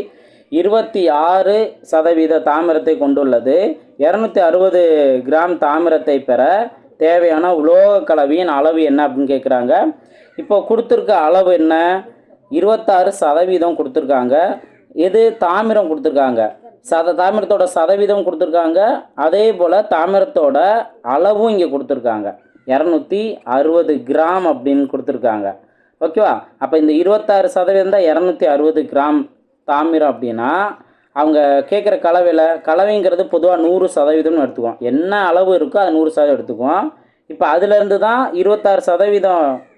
26% தாமிரத்தை கொண்டுள்ளது. 260 கிராம் தாமிரத்தை பெற தேவையான உலோக கலவையின் அளவு என்ன அப்படின்னு கேட்குறாங்க. இப்போ கொடுத்துருக்க அளவு என்ன? 26% கொடுத்துருக்காங்க. இது தாமிரம் கொடுத்துருக்காங்க, தாமிரத்தோட சதவீதம் கொடுத்துருக்காங்க. அதே போல் தாமிரத்தோட அளவும் இங்கே கொடுத்துருக்காங்க, 260 கிராம் அப்படின்னு கொடுத்துருக்காங்க. ஓகேவா? அப்போ இந்த 26% தான் 260 கிராம் தாமிரம் அப்படின்னா அவங்க கேட்குற கலவைங்கிறது பொதுவாக 100% எடுத்துக்குவோம். என்ன அளவு இருக்கோ அது 100% எடுத்துக்குவோம். இப்போ அதுலேருந்து தான் 26%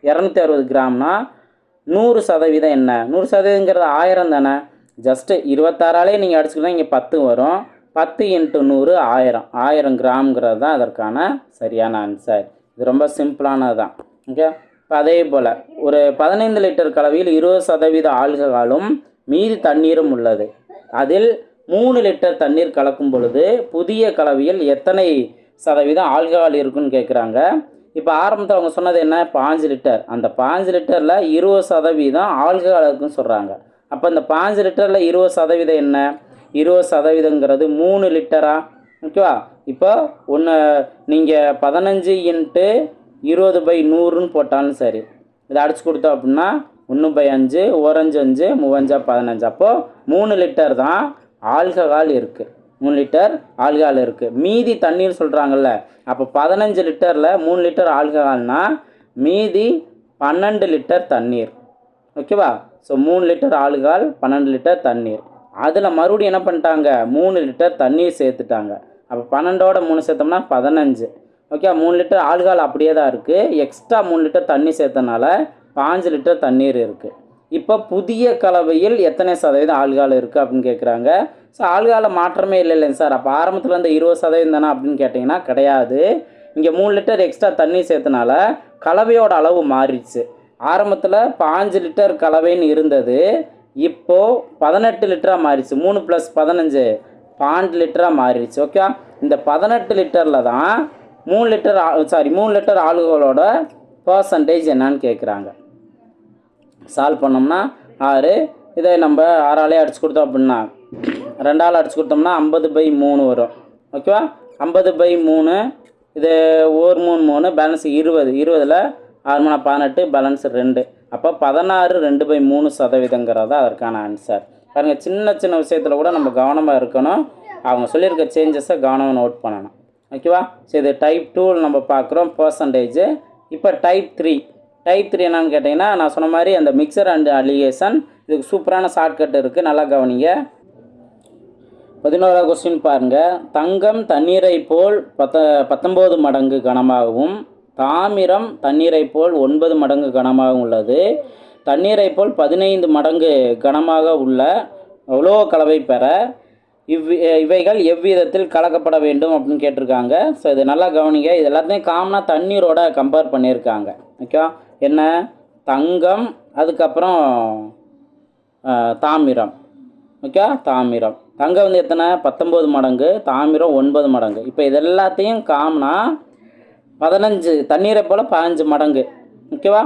260 கிராம்னா 100% என்ன? 100%ங்கிறது 1000 தானே. ஜஸ்ட்டு 26ஆலே நீங்கள் அடிச்சுக்கிட்டா இங்கே 10 வரும். 10 × 100 1000 கிராம்ங்கிறது தான் அதற்கான சரியான ஆன்சர். இது ரொம்ப சிம்பிளானது தான். ஓகே, இப்போ அதே போல் ஒரு 15 லிட்டர் கலவையில் 20% ஆல்கஹாலும் மீதி தண்ணீரும் உள்ளது. அதில் 3 லிட்டர் தண்ணீர் கலக்கும் பொழுது புதிய கலவையில் எத்தனை சதவீதம் ஆல்கஹால் இருக்குன்னு கேட்குறாங்க. இப்போ ஆரம்பத்தில் அவங்க சொன்னது என்ன? 5 லிட்டர். அந்த 5 லிட்டரில் 20% ஆல்கஹால் இருக்குன்னு சொல்கிறாங்க. அப்போ இந்த 5 லிட்டரில் 20% என்ன? 20%ங்கிறது 3 லிட்டரா? ஓகேவா? இப்போ ஒன்று நீங்கள் 15 × 20/100ன்னு போட்டாலும் சரி, இதை அடிச்சு கொடுத்தோம் அப்படின்னா 1/5 1 5 3 15. அப்போது 3 லிட்டர் தான் ஆல்கஹால் இருக்குது, 3 லிட்டர் ஆல்கஹால் இருக்குது. மீதி தண்ணீர் சொல்கிறாங்கல்ல, அப்போ 15 லிட்டரில் 3 லிட்டர் ஆல்கஹால்னா மீதி 12 லிட்டர் தண்ணீர். ஓகேவா? ஸோ 3 லிட்டர் ஆல்கஹால் 12 லிட்டர் தண்ணீர். அதில் மறுபடியும் என்ன பண்ணிட்டாங்க? 3 லிட்டர் தண்ணீர் சேர்த்துட்டாங்க. அப்போ 12ஓட 3 சேர்த்தோம்னா 15. ஓகே, 3 லிட்டர் ஆல்கஹால் அப்படியே தான் இருக்குது, எக்ஸ்ட்ரா 3 லிட்டர் தண்ணி சேர்த்தனால 5 லிட்டர் தண்ணீர் இருக்குது. இப்போ புதிய கலவையில் எத்தனை சதவீதம் ஆல்கஹால் இருக்குது அப்படின்னு கேட்குறாங்க. ஸோ ஆல்கஹாலில் மாற்றமே இல்லைங்க சார், அப்போ ஆரம்பத்தில் இந்த 20% தானே அப்படின்னு கேட்டிங்கன்னா கிடையாது. இங்கே 3 லிட்டர் எக்ஸ்ட்ரா தண்ணி சேர்த்தனால கலவையோட அளவு மாறிடுச்சு. ஆரம்பத்தில் 5 லிட்டர் கலவைன்னு இருந்தது, இப்போது 18 லிட்டராக மாறிடுச்சு. 3 + 15 12 லிட்டராக மாறிடுச்சு. ஓகே, இந்த 18 லிட்டரில் தான் 3 லிட்டர் ஆல்கஹாலோட பர்சன்டேஜ் என்னன்னு கேட்குறாங்க. சால்வ் பண்ணோம்னா 6, இதை நம்ம 6ஆலே அடிச்சு கொடுத்தோம் அப்படின்னா 2ஆல் அடிச்சு கொடுத்தோம்னா 50/3 வரும். ஓகேவா? 50/3, இது 1 3 3 பேலன்ஸ் 20. 20ல் 6 3 18, பேலன்ஸ் 2. அப்போ 16 2/3% அதற்கான ஆன்சர். பாருங்கள், சின்ன சின்ன விஷயத்தில் கூட நம்ம கவனமாக இருக்கணும். அவங்க சொல்லியிருக்க சேஞ்சஸை கவனமாக நோட் பண்ணணும். ஓகேவா? ஸோ இது டைப் 2 நம்ம பார்க்குறோம் பர்சன்டேஜ். இப்போ டைப் 3 என்னன்னு கேட்டிங்கன்னா, நான் சொன்ன மாதிரி அந்த மிக்சர் அண்ட் அலிகேஷன், இதுக்கு சூப்பரான ஷார்ட்கட் இருக்குது, நல்லா கவனிங்க. 11ஆவது கொஸ்டின் பாருங்கள். தங்கம் தண்ணீரை போல் 19 மடங்கு கனமாகவும் தாமிரம் தண்ணீரை போல் 9 மடங்கு கனமாகவும் உள்ளது. தண்ணீரை போல் 15 மடங்கு கனமாக உள்ள உலோக கலவை பெற இவைகள் எவ்விதத்தில் கலக்கப்பட வேண்டும் அப்படின்னு கேட்டிருக்காங்க. ஸோ இது நல்லா கவனிங்க. இது எல்லாத்தையும் காமனாக தண்ணீரோட கம்பேர் பண்ணியிருக்காங்க. ஓகே, என்ன? தங்கம், அதுக்கப்புறம் தாமிரம். ஓகே, தாமிரம், தங்கம் வந்து எத்தனை? 19 மடங்கு, தாமிரம் 9 மடங்கு. இப்போ இது எல்லாத்தையும் காமனாக 15, தண்ணீரை போல் 15 மடங்கு. ஓகேவா?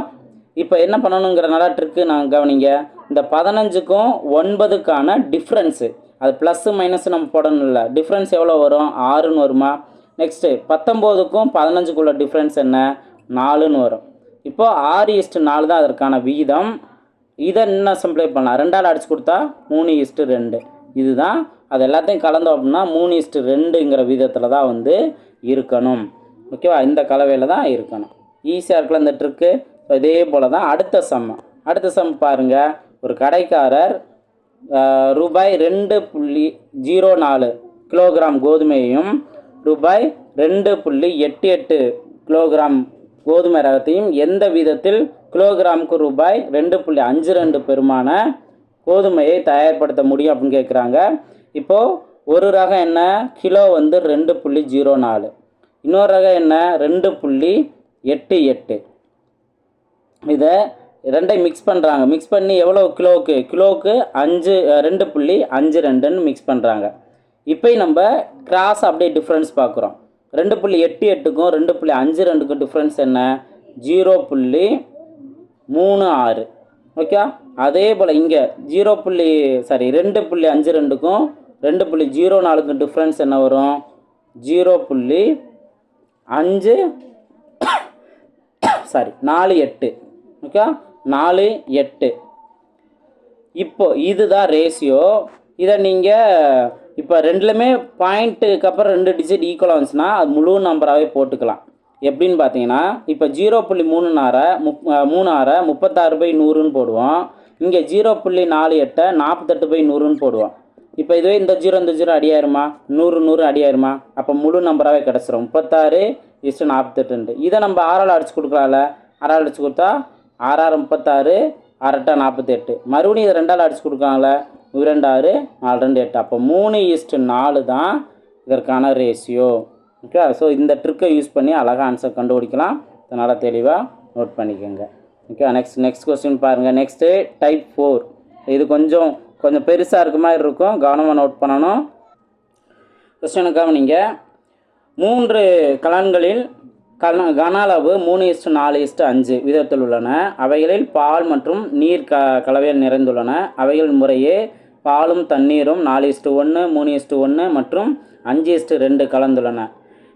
இப்போ என்ன பண்ணணுங்கிறனால ட்ரிக்கு நான் கவனிங்க. இந்த 15க்கும் 9க்கான டிஃப்ரென்ஸு, அது ப்ளஸ் மைனஸ் நம்ம போடணும் இல்லை, டிஃப்ரென்ஸ் எவ்வளோ வரும்? 6ன்னு வருமா? நெக்ஸ்ட்டு 19க்கும் 15க்குள்ள டிஃப்ரென்ஸ் என்ன? 4ன்னு வரும். இப்போது 6:4 தான் அதற்கான வீதம். இதை இன்னும் சிம்பிளை பண்ணலாம், 2ஆல் அடிச்சு கொடுத்தா 3:2. இதுதான் அது எல்லாத்தையும் கலந்தோம் அப்படின்னா 3:2ங்கிற விதத்தில் தான் வந்து இருக்கணும். ஓகேவா? இந்த கலவையில் தான் இருக்கணும். ஈஸியாக இருக்குல்ல இந்த ட்ரிக்கு. இதே போல் தான் அடுத்த சம் பாருங்கள். ஒரு கடைக்காரர் ரூபாய் 2.04 கிலோகிராம் கோதுமையையும் ரூபாய் 2.88 கிலோகிராம் கோதுமை ரகத்தையும் எந்த விதத்தில் கிலோகிராமுக்கு ரூபாய் 2.52 பெருமான கோதுமையை தயார்படுத்த முடியும் அப்படின்னு கேட்குறாங்க. இப்போது ஒரு ரகம் என்ன, கிலோ வந்து 2.04, இன்னொரு ரகம் என்ன 2.88. இதை ரெண்டையும் மிக்ஸ் பண்ணுறாங்க. மிக்ஸ் பண்ணி எவ்வளோ கிலோவுக்கு 2.52ன்னு மிக்ஸ் பண்ணுறாங்க. இப்போ நம்ம கிராஸ் அப்படியே டிஃப்ரென்ஸ் பார்க்குறோம். 2.88க்கும் 2.52க்கும் டிஃப்ரென்ஸ் என்ன, 0.36. ஓகே, அதே போல் இங்கே 2.52க்கும் 2.04க்கும் டிஃப்ரென்ஸ் என்ன வரும், 0.48. ஓகே, 48. இப்போ இதுதான் ரேஷியோ. இதை நீங்கள் இப்போ ரெண்டுலேயுமே பாயிண்ட்டுக்கு அப்புறம் 2 டிஜிட் ஈக்குவலாக வந்துச்சுன்னா அது முழு நம்பராகவே போட்டுக்கலாம். எப்படின்னு பார்த்தீங்கன்னா இப்போ 0.36 36/100ன்னு போடுவோம். இங்கே 0.48 48/100ன்னு போடுவோம். இப்போ இதுவே இந்த ஜீரோ அடியாயிருமா, 100 அடியாயிருமா, அப்போ முழு நம்பராகவே கிடச்சிரும் 36:48. இதை நம்ம 6ஆல் அடிச்சு கொடுக்கலாம்ல. 6ஆல் அடிச்சு கொடுத்தா 6 36 6 48. மறுபடியும் இதை 2ஆல் அடிச்சு கொடுக்கலாம்ல. 2 6 4 2 8. அப்போ 3:4 தான் இதற்கான ரேஷியோ. ஓகே, ஸோ இந்த ட்ரிக்கை யூஸ் பண்ணி அழகாக ஆன்சர் கண்டுபிடிக்கலாம். அதனால் தெளிவாக நோட் பண்ணிக்கோங்க. ஓகே, நெக்ஸ்ட் கொஸ்டின் பாருங்கள். Next type 4. இது கொஞ்சம் பெருசாக இருக்க மாதிரி இருக்கும், கவனமாக நோட் பண்ணணும். கொஸ்டினுக்காக நீங்கள் 3 கலன்களில் கன அளவு 3:4:5 விதத்தில் உள்ளன. அவைகளில் பால் மற்றும் நீர் கலவையில் நிறைந்துள்ளன. அவைகள் முறையே பாலும் தண்ணீரும் 4:1 3:1 மற்றும் 5:2 கலந்துள்ளன.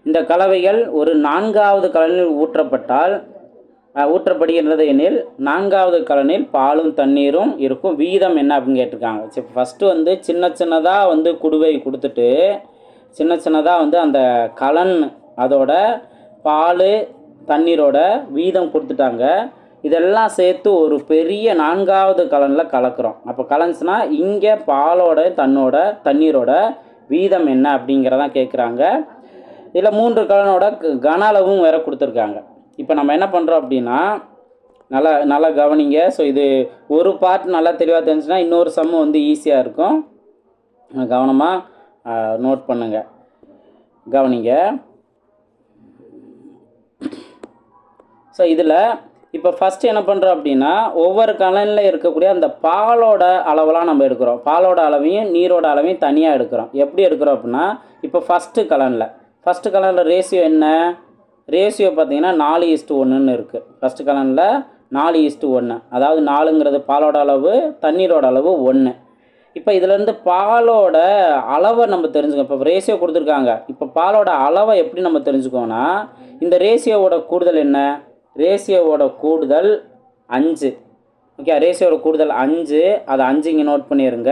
இந்த கலவைகள் ஒரு 4வது கலனில் ஊற்றப்படுகின்றது எனில் 4வது கலனில் பாலும் தண்ணீரும் இருக்கும் வீதம் என்ன அப்படின்னு கேட்டிருக்காங்க. சரி, ஃபஸ்ட்டு வந்து சின்னதாக வந்து குடுவை கொடுத்துட்டு சின்னதாக வந்து அந்த கலன் அதோட பால் தண்ணீரோட வீதம் கொடுத்துட்டாங்க. இதெல்லாம் சேர்த்து ஒரு பெரிய 4வது கலனில் கலக்கிறோம். அப்போ கலன்ஸ்னா இங்கே பாலோட தண்ணீரோட வீதம் என்ன அப்படிங்கிறதான் கேட்குறாங்க. இதில் 3 கலனோட கன அளவும் வேறு கொடுத்துருக்காங்க. இப்போ நம்ம என்ன பண்ணுறோம் அப்படின்னா நல்லா கவனிங்க. ஸோ இது ஒரு பார்ட் நல்லா தெளிவாக தெரிஞ்சுன்னா இன்னொரு சம்மு வந்து ஈஸியாக இருக்கும். கவனமாக நோட் பண்ணுங்க, கவனிங்க. ஸோ இதில் இப்போ ஃபஸ்ட்டு என்ன பண்ணுறோம் அப்படின்னா ஒவ்வொரு கலனில் இருக்கக்கூடிய அந்த பாலோட அளவெல்லாம் நம்ம எடுக்கிறோம். பாலோட அளவையும் நீரோட அளவையும் தனியாக எடுக்கிறோம். எப்படி எடுக்கிறோம் அப்படின்னா இப்போ ஃபஸ்ட்டு கலனில் ரேஷியோ என்ன, ரேஷியோ பார்த்தீங்கன்னா 4:1ன்னு இருக்குது. ஃபஸ்ட்டு கலனில் 4:1, அதாவது 4ங்கிறது பாலோட அளவு, தண்ணீரோட அளவு 1. இப்போ இதிலேருந்து பாலோட அளவை நம்ம தெரிஞ்சுக்கோம். இப்போ ரேஷியோ கொடுத்துருக்காங்க. இப்போ பாலோட அளவை எப்படி நம்ம தெரிஞ்சுக்கோன்னா இந்த ரேஷியோவோட கூடுதல் என்ன, ரேஷியோவோட கூடுதல் 5. ஓகே, ரேஷியோட கூடுதல் 5, அதை 5 இங்கே நோட் பண்ணிடுங்க.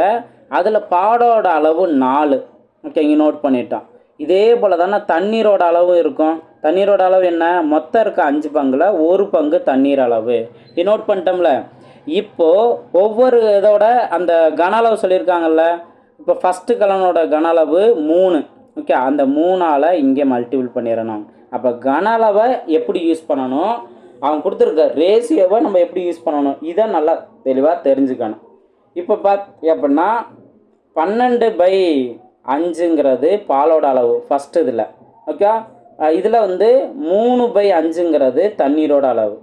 அதில் பாலோட அளவு 4. ஓகே, இங்கே நோட் பண்ணிட்டோம். இதே போல் தானே தண்ணீரோட அளவு இருக்கும். தண்ணீரோட அளவு என்ன, மொத்தம் இருக்க 5 பங்கில் 1 பங்கு தண்ணீர் அளவு. இது நோட் பண்ணிட்டோம்ல. இப்போது ஒவ்வொரு இதோட அந்த கன அளவு சொல்லியிருக்காங்கல்ல. இப்போ ஃபஸ்ட்டு கலனோட கன அளவு 3. ஓகே, அந்த 3ஆல் இங்கே மல்டிபிள் பண்ணிடணும். அப்போ கன அளவை எப்படி யூஸ் பண்ணணும், அவங்க கொடுத்துருக்க ரேஷியோவை நம்ம எப்படி யூஸ் பண்ணணும், இதை நல்லா தெளிவாக தெரிஞ்சுக்கணும். இப்போ எப்படின்னா 12/5ங்கிறது பாலோட அளவு ஃபஸ்ட்டு இதில். ஓகே, இதில் வந்து 3/5ங்கிறது தண்ணீரோட அளவு.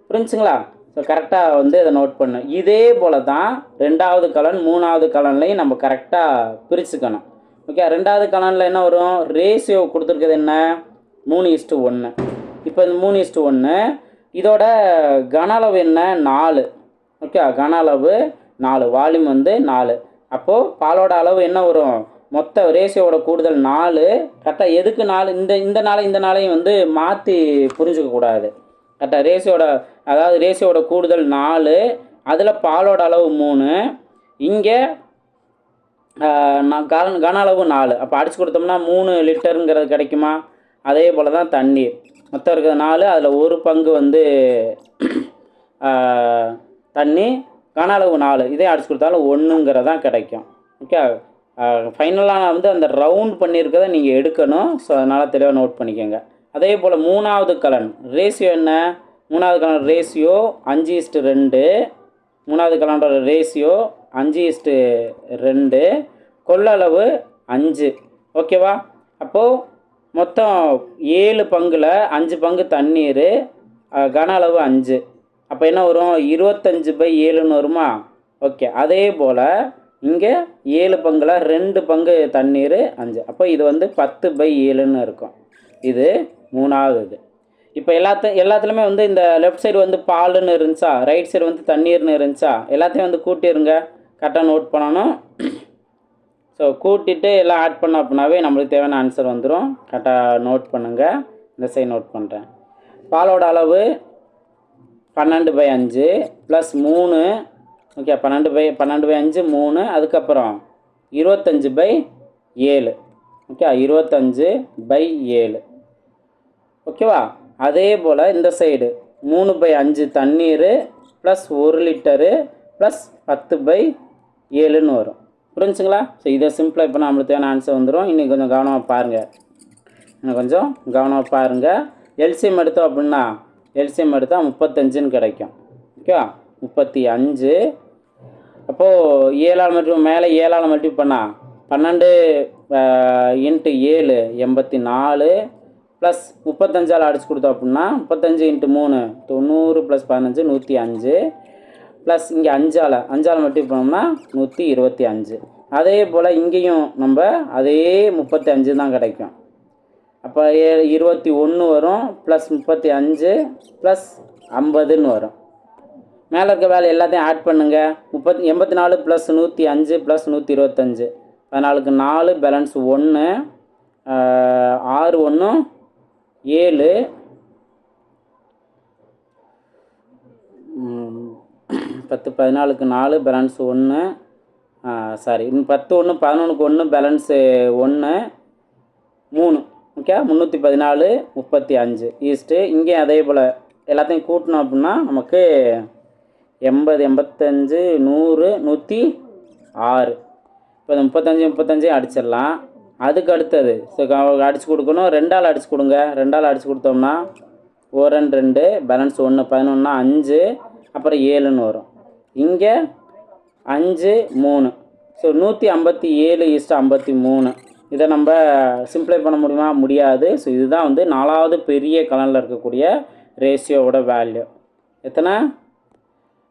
புரிஞ்சுங்களா? ஸோ கரெக்டாக வந்து இதை நோட் பண்ணு. இதே போல் தான் 2வது கலன் 3வது கலன்லையும் நம்ம கரெக்டாக பிரிச்சுக்கணும். ஓகே, 2வது கலனில் என்ன வரும், ரேஷியோ கொடுத்துருக்குது என்ன, 3:1. இப்போ இந்த 3:1 இதோட கன அளவு என்ன, 4. ஓகே, கன அளவு 4, வால்யூம் வந்து 4. அப்போது பாலோட அளவு என்ன வரும், மொத்த ரேஷியோட கூடுதல் 4. கரெக்டாக எதுக்கு 4, இந்த நாளையும் வந்து மாற்றி புரிஞ்சுக்கக்கூடாது. கரெக்டாக ரேஷியோட கூடுதல் 4, அதில் பாலோட அளவு 3. இங்கே கன அளவு 4. அப்போ அடித்து கொடுத்தோம்னா 3 லிட்டருங்கிறது கிடைக்குமா? அதே போல் தான் தண்ணீர் மொத்தம் இருக்கிற 4, அதில் ஒரு பங்கு வந்து தண்ணி, கன அளவு 4. இதே அடிச்சு கொடுத்தாலும் 1ங்கிறதான் கிடைக்கும். ஓகே, ஃபைனலாக வந்து அந்த ரவுண்ட் பண்ணியிருக்கதை நீங்கள் எடுக்கணும். ஸோ அதனால் தெளிவாக நோட் பண்ணிக்கோங்க. அதே போல் 3வது கலன் ரேஷியோ என்ன? 3வது கலன் ரேஷியோ 5:2. 3வது கலனோட ரேஷியோ 5:2, கொள்ளளவு 5. ஓகேவா? அப்போது மொத்தம் 7 பங்கில் 5 பங்கு தண்ணீர், கன அளவு 5. அப்போ என்ன வரும்? 25/7ன்னு வருமா? ஓகே, அதே போல் இங்கே 7 பங்கில் 2 பங்கு தண்ணீர் 5. அப்போ இது வந்து 10/7ன்னு இருக்கும். இது 3வது இது. இப்போ எல்லாத்துலேயுமே வந்து இந்த லெஃப்ட் சைடு வந்து பாலுன்னு இருந்துச்சா, ரைட் சைடு வந்து தண்ணீர்னு இருந்துச்சா, எல்லாத்தையும் வந்து கூட்டிடுங்க. கரெக்டாக நோட் பண்ணணும். ஸோ கூட்டிட்டு எல்லாம் ஆட் பண்ண அப்படின்னாவே நம்மளுக்கு தேவையான ஆன்சர் வந்துடும். கரெக்டாக நோட் பண்ணுங்கள். இந்த சைடு நோட் பண்ணுறேன். பாலோட அளவு 12/5 ப்ளஸ் 3. ஓகே, 12/5 3. அதுக்கப்புறம் 25/7. ஓகே, 25/7. ஓகேவா? அதே போல் இந்த சைடு 3/5 தண்ணீர் ப்ளஸ் 1 லிட்டரு ப்ளஸ் 10/7ன்னு வரும். புரிஞ்சுங்களா? ஸோ இதை சிம்பிளாக இப்போ நம்மளுக்கு தேவையான ஆன்சர் வந்துடும். இன்னைக்கு கொஞ்சம் கவனமாக பாருங்கள். எல்சிஎம் எடுத்தோம் அப்படின்னா எல்சிஎம் எடுத்தால் 35ன்னு கிடைக்கும். ஓகேவா? 35. அப்போது 7ஆல் மல்டிபிள் மேலே 7ஆல் மல்டிபிள் பண்ணால் 12 × 7 84 ப்ளஸ் 35ஆல் அடிச்சு கொடுத்தோம் அப்படின்னா 35 × 3 90 ப்ளஸ் 15 105 ப்ளஸ் இங்கே 5ஆல் மல்டிபிள் பண்ணோம்னா 125. அதே போல் இங்கேயும் நம்ம அதே 35 தான் கிடைக்கும். அப்போ 21 வரும் ப்ளஸ் 35 ப்ளஸ் 50ன்னு வரும். மேலே இருக்க வேலை எல்லாத்தையும் ஆட் பண்ணுங்கள். 84 ப்ளஸ் 105 ப்ளஸ் 125. 14க்கு 4 பேலன்ஸ் 1. 6 1 7. 10 14க்கு 4 பேலன்ஸ் 1. சாரி 10 1 11க்கு 1 பேலன்ஸு 1 3. Okay, 314 35 east. இங்கே அதே போல் எல்லாத்தையும் கூட்டணும் அப்படின்னா நமக்கு 80 85 100 106. இப்போ 35 அடிச்சிடலாம். அதுக்கு அடுத்தது அடித்து கொடுக்கணும். 2ஆல் அடித்து கொடுங்க. 2ஆல் அடித்து கொடுத்தோம்னா 1 2 பேலன்ஸ் 1 11 5 அப்புறம் 7ன்னு வரும். இங்கே 5 3. ஸோ 157:53. இதை நம்ம சிம்பிளை பண்ண முடியுமா? முடியாது. ஸோ இதுதான் வந்து 4வது பெரிய கலனில் இருக்கக்கூடிய ரேஷியோவோட வேல்யூ. எத்தனை?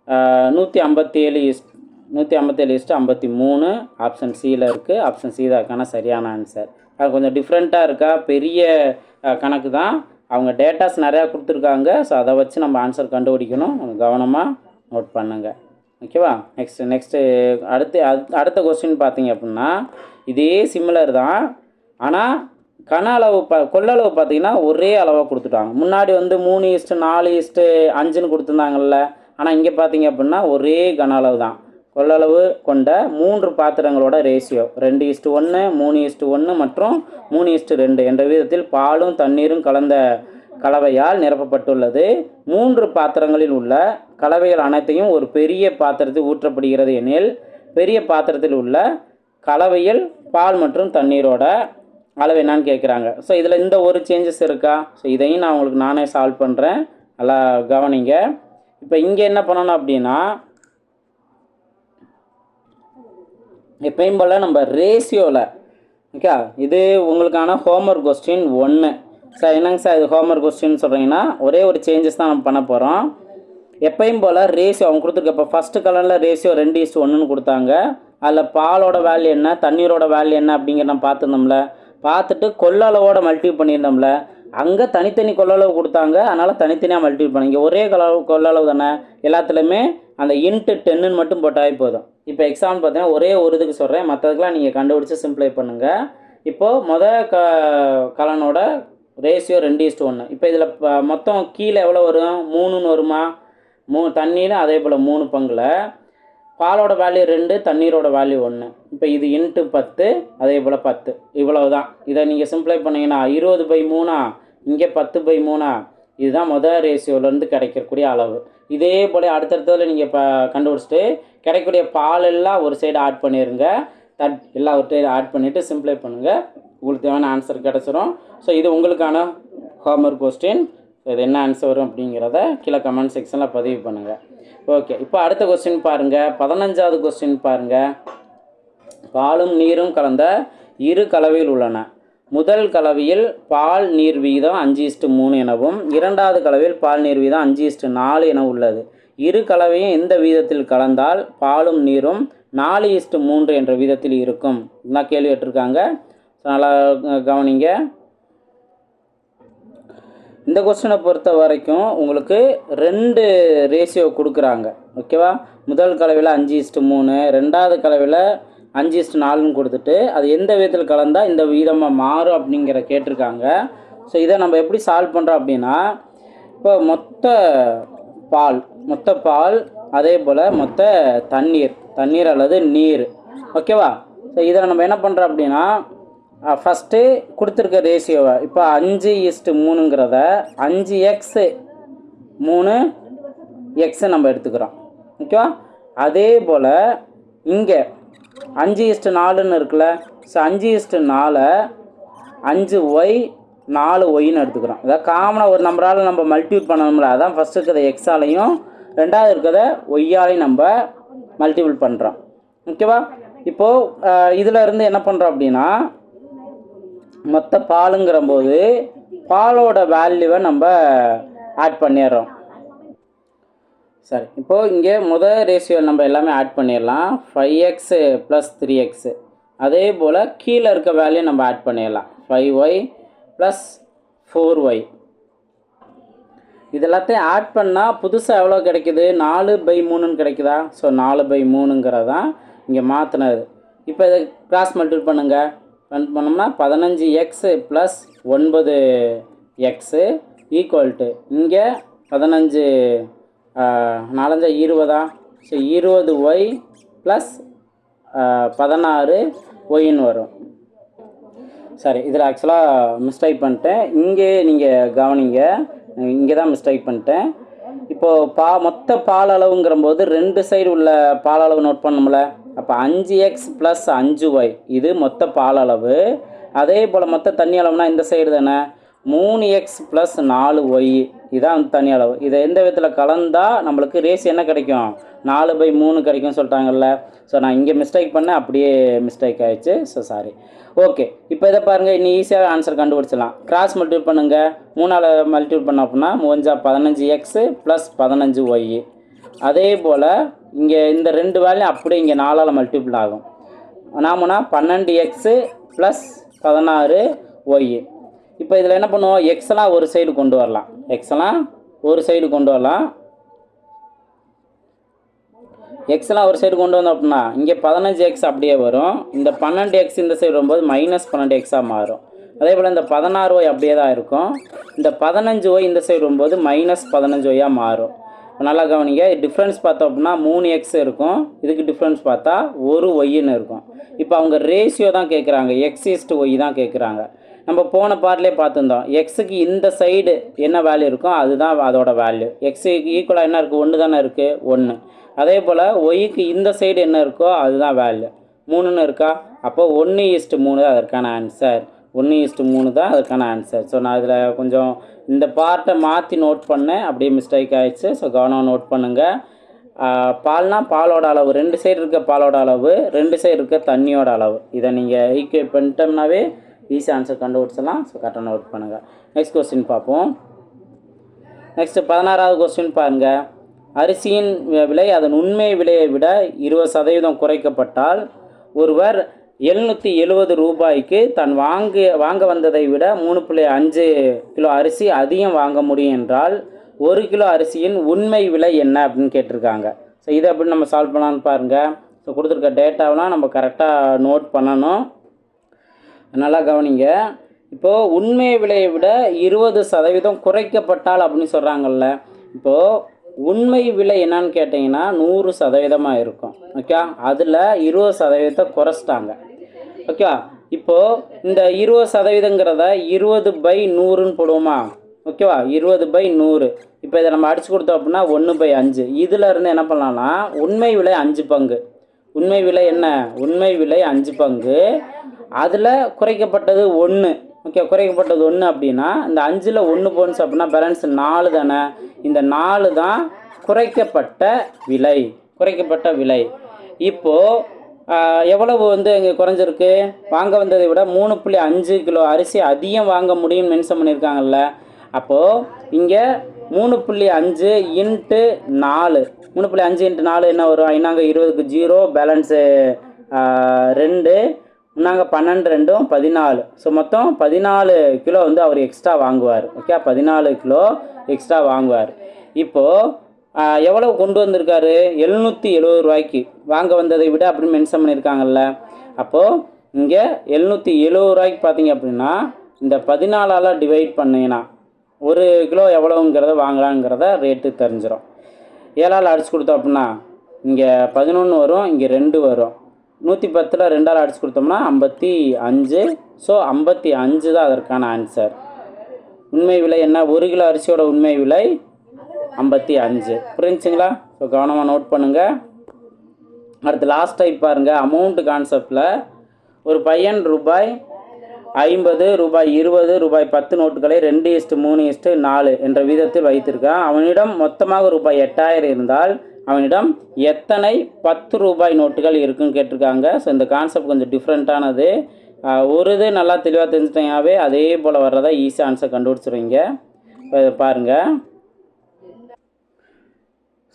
157:53. ஆப்ஷன் சியில் இருக்குது. ஆப்ஷன் சி தான் இருக்கான சரியான ஆன்சர். அது கொஞ்சம் டிஃப்ரெண்ட்டாக இருக்கா, பெரிய கணக்கு தான். அவங்க டேட்டாஸ் நிறையா கொடுத்துருக்காங்க. ஸோ அதை வச்சு நம்ம ஆன்சர் கண்டுபிடிக்கணும். கவனமாக நோட் பண்ணுங்கள். ஓகேவா? அடுத்த கொஸ்டின் பார்த்தீங்க அப்படின்னா இதே சிமிலர் தான். ஆனால் கன அளவு கொள்ளளவு பார்த்தீங்கன்னா ஒரே அளவாக கொடுத்துட்டாங்க. முன்னாடி வந்து 3:4:5ன்னு கொடுத்துருந்தாங்கல்ல. ஆனால் இங்கே பார்த்தீங்க அப்படின்னா ஒரே கன அளவு தான். கொள்ளளவு கொண்ட 3 பாத்திரங்களோட ரேஷியோ 2:1 3:1 மற்றும் 3:2 என்ற விதத்தில் பாலும் தண்ணீரும் கலந்த கலவையால் நிரப்பப்பட்டுள்ளது. 3 பாத்திரங்களில் உள்ள கலவைகள் அனைத்தையும் ஒரு பெரிய பாத்திரத்தில் ஊற்றப்படுகிறது எனில் பெரிய பாத்திரத்தில் உள்ள கலவையில் பால் மற்றும் தண்ணீரோட அளவு என்னான்னு கேட்குறாங்க. ஸோ இதில் இந்த ஒரு சேஞ்சஸ் இருக்கா? ஸோ இதையும் நான் உங்களுக்கு நானே சால்வ் பண்ணுறேன். நல்லா கவனிங்க. இப்போ இங்கே என்ன பண்ணணும் அப்படின்னா எப்பயும் போல் நம்ம ரேஷியோவில், ஓகே, இது உங்களுக்கான ஹோம்ஒர்க் கொஸ்டின் 1. சார் என்னங்க சார் இது ஹோம்ஒர்க் கொஸ்டின் சொல்கிறீங்கன்னா ஒரே ஒரு சேஞ்சஸ் தான் நம்ம பண்ண போகிறோம். எப்பயும் போல் ரேஷியோ அவங்க கொடுத்துருக்க. இப்போ ஃபஸ்ட்டு கலரில் ரேஷியோ 2:1ன்னு கொடுத்தாங்க. அதில் பாலோட வேல்யூ என்ன, தண்ணீரோட வேல்யூ என்ன அப்படிங்கிற நம்ம பார்த்துருந்தோம்ல. பார்த்துட்டு கொள்ளளவோட மல்டிபிள் பண்ணியிருந்தோம்ல. அங்கே தனித்தனி கொள்ளளவு கொடுத்தாங்க. அதனால் தனித்தனியாக மல்டிபிள் பண்ணி இங்கே ஒரே கொள்ளளவு தானே. எல்லாத்துலேயுமே அந்த இன்ட்டு 10ன்னு மட்டும் போட்டாவே போதும். இப்போ எக்ஸாம்பிள் பார்த்தீங்கன்னா ஒரே ஒரு இதுக்கு சொல்கிறேன். மற்றதுக்கெலாம் நீங்கள் கண்டுபிடிச்சி சிம்ப்ளை பண்ணுங்கள். இப்போது கலனோட ரேஷியோ 2:1. இப்போ இதில் மொத்தம் கீழே எவ்வளோ வரும்? 3ன்னு வருமா? தண்ணியில் அதே போல் 3 பங்கில் பாலோட வேல்யூ 2, தண்ணீரோட வேல்யூ 1. இப்போ இது இன்ட்டு 10, அதே போல் 10, இவ்வளவு தான். இதை நீங்கள் சிம்ப்ளை பண்ணிங்கன்னா 20/3, இங்கே 10/3, இதுதான் முதல் ரேஷியோலேருந்து கிடைக்கக்கூடிய அளவு. இதே போல் அடுத்தடுத்ததில் நீங்கள் இப்போ கண்டுபிடிச்சிட்டு கிடைக்கக்கூடிய பால் எல்லாம் ஒரு சைடு ஆட் பண்ணிடுங்க. எல்லா ஒரு சைடு ஆட் பண்ணிவிட்டு சிம்ப்ளை பண்ணுங்கள், உங்களுக்கு தேவையான ஆன்சர் கிடச்சிரும். ஸோ இது உங்களுக்கான ஹோம்ஒர்க் கொஸ்டின். இது என்ன ஆன்சர் வரும் அப்படிங்கிறத கீழே கமெண்ட் செக்ஷனில் பதிவு பண்ணுங்கள். ஓகே, இப்போ அடுத்த கொஸ்டின் பாருங்கள். 15வது கொஸ்டின் பாருங்கள். பாலும் நீரும் கலந்த இரு கலவையில் உள்ளன. முதல் கலவையில் பால் நீர் விகிதம் 5:3 எனவும், இரண்டாவது கலவையில் பால் நீர் விகிதம் 5:4 என உள்ளது. இரு கலவையும் எந்த வீதத்தில் கலந்தால் பாலும் நீரும் 4:3 என்ற வீதத்தில் இருக்கும்? இதெல்லாம் கேள்வி கேட்டிருக்காங்க. நல்லா கவனிங்க. இந்த கொஸ்டினை பொறுத்த வரைக்கும் உங்களுக்கு 2 ரேஷியோ கொடுக்குறாங்க. ஓகேவா? முதல் கலவையில் 5:3, ரெண்டாவது கலவையில் 5:4ன்னு கொடுத்துட்டு அது எந்த விதத்தில் கலந்தால் இந்த விதமாக மாறும் அப்படிங்கிற கேட்டிருக்காங்க. ஸோ இதை நம்ம எப்படி சால்வ் பண்ணுறோம் அப்படின்னா, இப்போ மொத்த பால் அதே போல் மொத்த தண்ணீர் அல்லது நீர். ஓகேவா? ஸோ இதை நம்ம என்ன பண்ணுறோம் அப்படின்னா, ஃபஸ்ட்டு கொடுத்துருக்க ரேஷியோவை இப்போ 5:3ங்கிறத 5x3x நம்ம எடுத்துக்கிறோம். ஓகேவா? அதே போல் இங்கே 5:4ன்னு இருக்குல்ல. ஸோ 5:4 5y 4yன்னு எடுத்துக்கிறோம். அதாவது காமனாக ஒரு நம்பரால் நம்ம மல்டிபிள் பண்ணணும்ல, அதான் ஃபஸ்ட்டு இருக்கிறத எக்ஸாலையும் ரெண்டாவது இருக்கிறத ஒய்யாலையும் நம்ம மல்டிபிள் பண்ணுறோம். ஓகேவா? இப்போது இதில் இருந்து என்ன பண்ணுறோம் அப்படின்னா, மொத்த பாலுங்கிற போது பாலோட வேல்யூவை நம்ம ஆட் பண்ணிடுறோம். சரி, இப்போது இங்கே முதல் ரேஷியோ நம்ம எல்லாமே ஆட் பண்ணிடலாம். 5x + 3x. அதே போல் கீழே இருக்க வேல்யூ நம்ம ஆட் பண்ணிடலாம். 5y + 4y. இது எல்லாத்தையும் ஆட் பண்ணால் புதுசாக எவ்வளோ கிடைக்குது? 4/3ன்னு கிடைக்குதா? ஸோ 4/3ங்கிறதான் இங்கே மாற்றினது. இப்போ இதை கிராஸ் மல்டிபிள் பண்ணுங்கள். பண்ணோம்னா 15x + 9x ஈக்குவல் டு இங்கே 15 4 20. ஸோ 20y + 16yன்னு வரும். சரி, இதில் ஆக்சுவலாக மிஸ்டேக் பண்ணிட்டேன். இங்கே நீங்கள் கவனிங்க, இங்கே தான் மிஸ்டேக் பண்ணிட்டேன். இப்போது மொத்த பால் அளவுங்கிற போது 2 சைடு உள்ள பால் அளவு நோட் பண்ணோம்ல. அப்போ 5x + 5y இது மொத்த பால் அளவு. அதே போல் மொத்த தண்ணி அளவுனா இந்த சைடு தானே, 3x + 4y இதான் தண்ணி அளவு. இதை எந்த விதத்தில் கலந்தால் நம்மளுக்கு ரேஸ் என்ன கிடைக்கும்? 4/3 கிடைக்கும் சொல்லிட்டாங்கல்ல. ஸோ நான் இங்கே மிஸ்டேக் பண்ணேன், அப்படியே மிஸ்டேக் ஆகிடுச்சு. So sorry. ஓகே, இப்போ இதை பாருங்கள், இன்னும் ஈஸியாக ஆன்சர் கண்டுபிடிச்சிடலாம். கிராஸ் மல்டிபிள் பண்ணுங்கள். 3ஆல் மல்டிபிள் பண்ணோம் அப்படின்னா 15x + 15y. அதே போல் இங்கே இந்த 2 வேல்யூ அப்படியே இங்கே 4ஆல் மல்டிபிள் ஆகும். நாமனா 12x + 16y. இப்போ இதில் என்ன பண்ணுவோம்? எக்ஸ்லாம் ஒரு சைடு கொண்டு வரலாம். எக்ஸ்லாம் ஒரு சைடு கொண்டு வந்தோம் அப்படின்னா இங்கே 15x அப்படியே வரும். இந்த 12x இந்த சைடு வரும்போது -12xஆக மாறும். அதே போல் இந்த 16y அப்படியே தான் இருக்கும். இந்த 15y இந்த சைடு வரும்போது -15yஆக மாறும். நல்லா கவனிங்க. டிஃப்ரென்ஸ் பார்த்தோம் அப்படின்னா 3x இருக்கும். இதுக்கு டிஃப்ரென்ஸ் பார்த்தா 1yன்னு இருக்கும். இப்போ அவங்க ரேஷியோ தான் கேட்குறாங்க, x:y தான் கேட்குறாங்க. நம்ம போன பார்ட்லேயே பார்த்துருந்தோம், எக்ஸுக்கு இந்த சைடு என்ன வேல்யூ இருக்கோ அதுதான் அதோட வேல்யூ. எக்ஸுக்கு ஈக்குவலாக என்ன இருக்குது? 1 தானே இருக்குது, 1. அதே போல் ஒய்க்கு இந்த சைடு என்ன இருக்கோ அதுதான் வேல்யூ. 3ன்னு இருக்கா? அப்போ 1:3 தான் அதற்கான ஆன்சர். 1:3 தான் அதுக்கான ஆன்சர். ஸோ நான் இதில் கொஞ்சம் இந்த பார்ட்டை மாற்றி நோட் பண்ணேன், அப்படியே மிஸ்டேக் ஆகிடுச்சு. ஸோ கவனம் நோட் பண்ணுங்கள். பாலோட அளவு 2 சைடு இருக்க பாலோட அளவு, 2 சைடு இருக்க தண்ணியோட அளவு. இதை நீங்கள் ஈக்குவேட் பண்ணிட்டோம்னாவே ஈஸி ஆன்சர் கண்டுபிடிச்சலாம். ஸோ கரெக்டாக நோட் பண்ணுங்கள். நெக்ஸ்ட் கொஸ்டின் பார்ப்போம். நெக்ஸ்ட்டு 16வது கொஸ்டின் பாருங்கள். அரிசியின் விலை அதன் உண்மை விலையை விட 20% குறைக்கப்பட்டால் ஒருவர் 770 ரூபாய்க்கு தான் வாங்க வந்ததை விட 3.5 கிலோ அரிசி அதிகம் வாங்க முடியும் என்றால் 1 கிலோ அரிசியின் உண்மை விலை என்ன அப்படின்னு கேட்டிருக்காங்க. ஸோ இதை எப்படி நம்ம சால்வ் பண்ணலான்னு பாருங்கள். ஸோ கொடுத்துருக்க டேட்டாவெலாம் நம்ம கரெக்டாக நோட் பண்ணணும். நல்லா கவனிங்க. இப்போது உண்மை விலையை விட 20% குறைக்கப்பட்டால் அப்படின்னு சொல்கிறாங்கல்ல. இப்போது உண்மை விலை என்னன்னு கேட்டிங்கன்னா 100% இருக்கும். ஓகே, அதில் 20% குறைச்சிட்டாங்க. ஓகே, இப்போது இந்த 20%ங்கிறத 20/100ன்னு போடுவோமா? ஓகேவா, 20/100. இப்போ இதை நம்ம அடித்து கொடுத்தோம் அப்படின்னா 1/5. இதில் இருந்து என்ன பண்ணலாம்னா உண்மை விலை 5 பங்கு. உண்மை விலை என்ன? உண்மை விலை 5 பங்கு. அதில் குறைக்கப்பட்டது 1. ஓகே, குறைக்கப்பட்டது 1 அப்படின்னா இந்த 5ல் 1 போன்ஸ் அப்படின்னா பேலன்ஸ் 4 தானே. இந்த 4 தான் குறைக்கப்பட்ட விலை. குறைக்கப்பட்ட விலை இப்போது எவ்வளவு வந்து இங்கே குறைஞ்சிருக்கு? வாங்க வந்ததை விட 3.5 கிலோ அரிசி அதிகம் வாங்க முடியும்னு மென்ஷன் பண்ணியிருக்காங்கல்ல. அப்போது இங்கே 3.5 இன்ட்டு 4. 3.5 இன்ட்டு 4 என்ன வரும்? ஐநாங்க 20க்கு 0, பேலன்ஸு 2, நாங்கள் 12 2 14. ஸோ மொத்தம் 14 கிலோ வந்து அவர் எக்ஸ்ட்ரா வாங்குவார். ஓகே, 14 கிலோ எக்ஸ்ட்ரா வாங்குவார். இப்போது எவ்வளவு கொண்டு வந்திருக்காரு? 770 ரூபாய்க்கு வாங்க வந்ததை விட அப்படின்னு மென்ஷன் பண்ணியிருக்காங்கல்ல. அப்போது இங்கே 770 ரூபாய்க்கு பார்த்தீங்க அப்படின்னா இந்த 14ஆல் டிவைட் பண்ணிங்கன்னா 1 கிலோ எவ்வளோங்கிறத வாங்கலாங்கிறத ரேட்டு தெரிஞ்சிடும். 7ஆல் அடிச்சு கொடுத்தோம் அப்படின்னா இங்கே 11 வரும், இங்கே 2 வரும். 110ல் 2ஆல் அடிச்சு கொடுத்தோம்னா 55. ஸோ 55 தான் அதற்கான ஆன்சர். உண்மை விலை என்ன? 1 கிலோ அரிசியோட உண்மை விலை 55. புரிஞ்சுங்களா? ஸோ கவனமாக நோட் பண்ணுங்கள். அடுத்து லாஸ்ட் டைப் பாருங்கள். அமௌண்ட் கான்செப்டில் ஒரு பையன் ரூபாய் 50, ரூபாய் 20, ரூபாய் 10 நோட்டுகளை 2:3:4 என்ற வீதத்தில் வைத்திருக்கான். அவனிடம் மொத்தமாக ரூபாய் 8000 இருந்தால் அவனிடம் எத்தனை 10 ரூபாய் நோட்டுகள் இருக்குன்னு கேட்டிருக்காங்க. ஸோ இந்த கான்செப்ட் கொஞ்சம் டிஃப்ரெண்ட்டானது. ஒரு இது நல்லா தெளிவாக தெரிஞ்சிட்டீங்கன்னாவே அதே போல் வர்றதா ஈஸியாக ஆன்சர் கண்டுபிடிச்சிருவீங்க. இப்போ பாருங்கள்.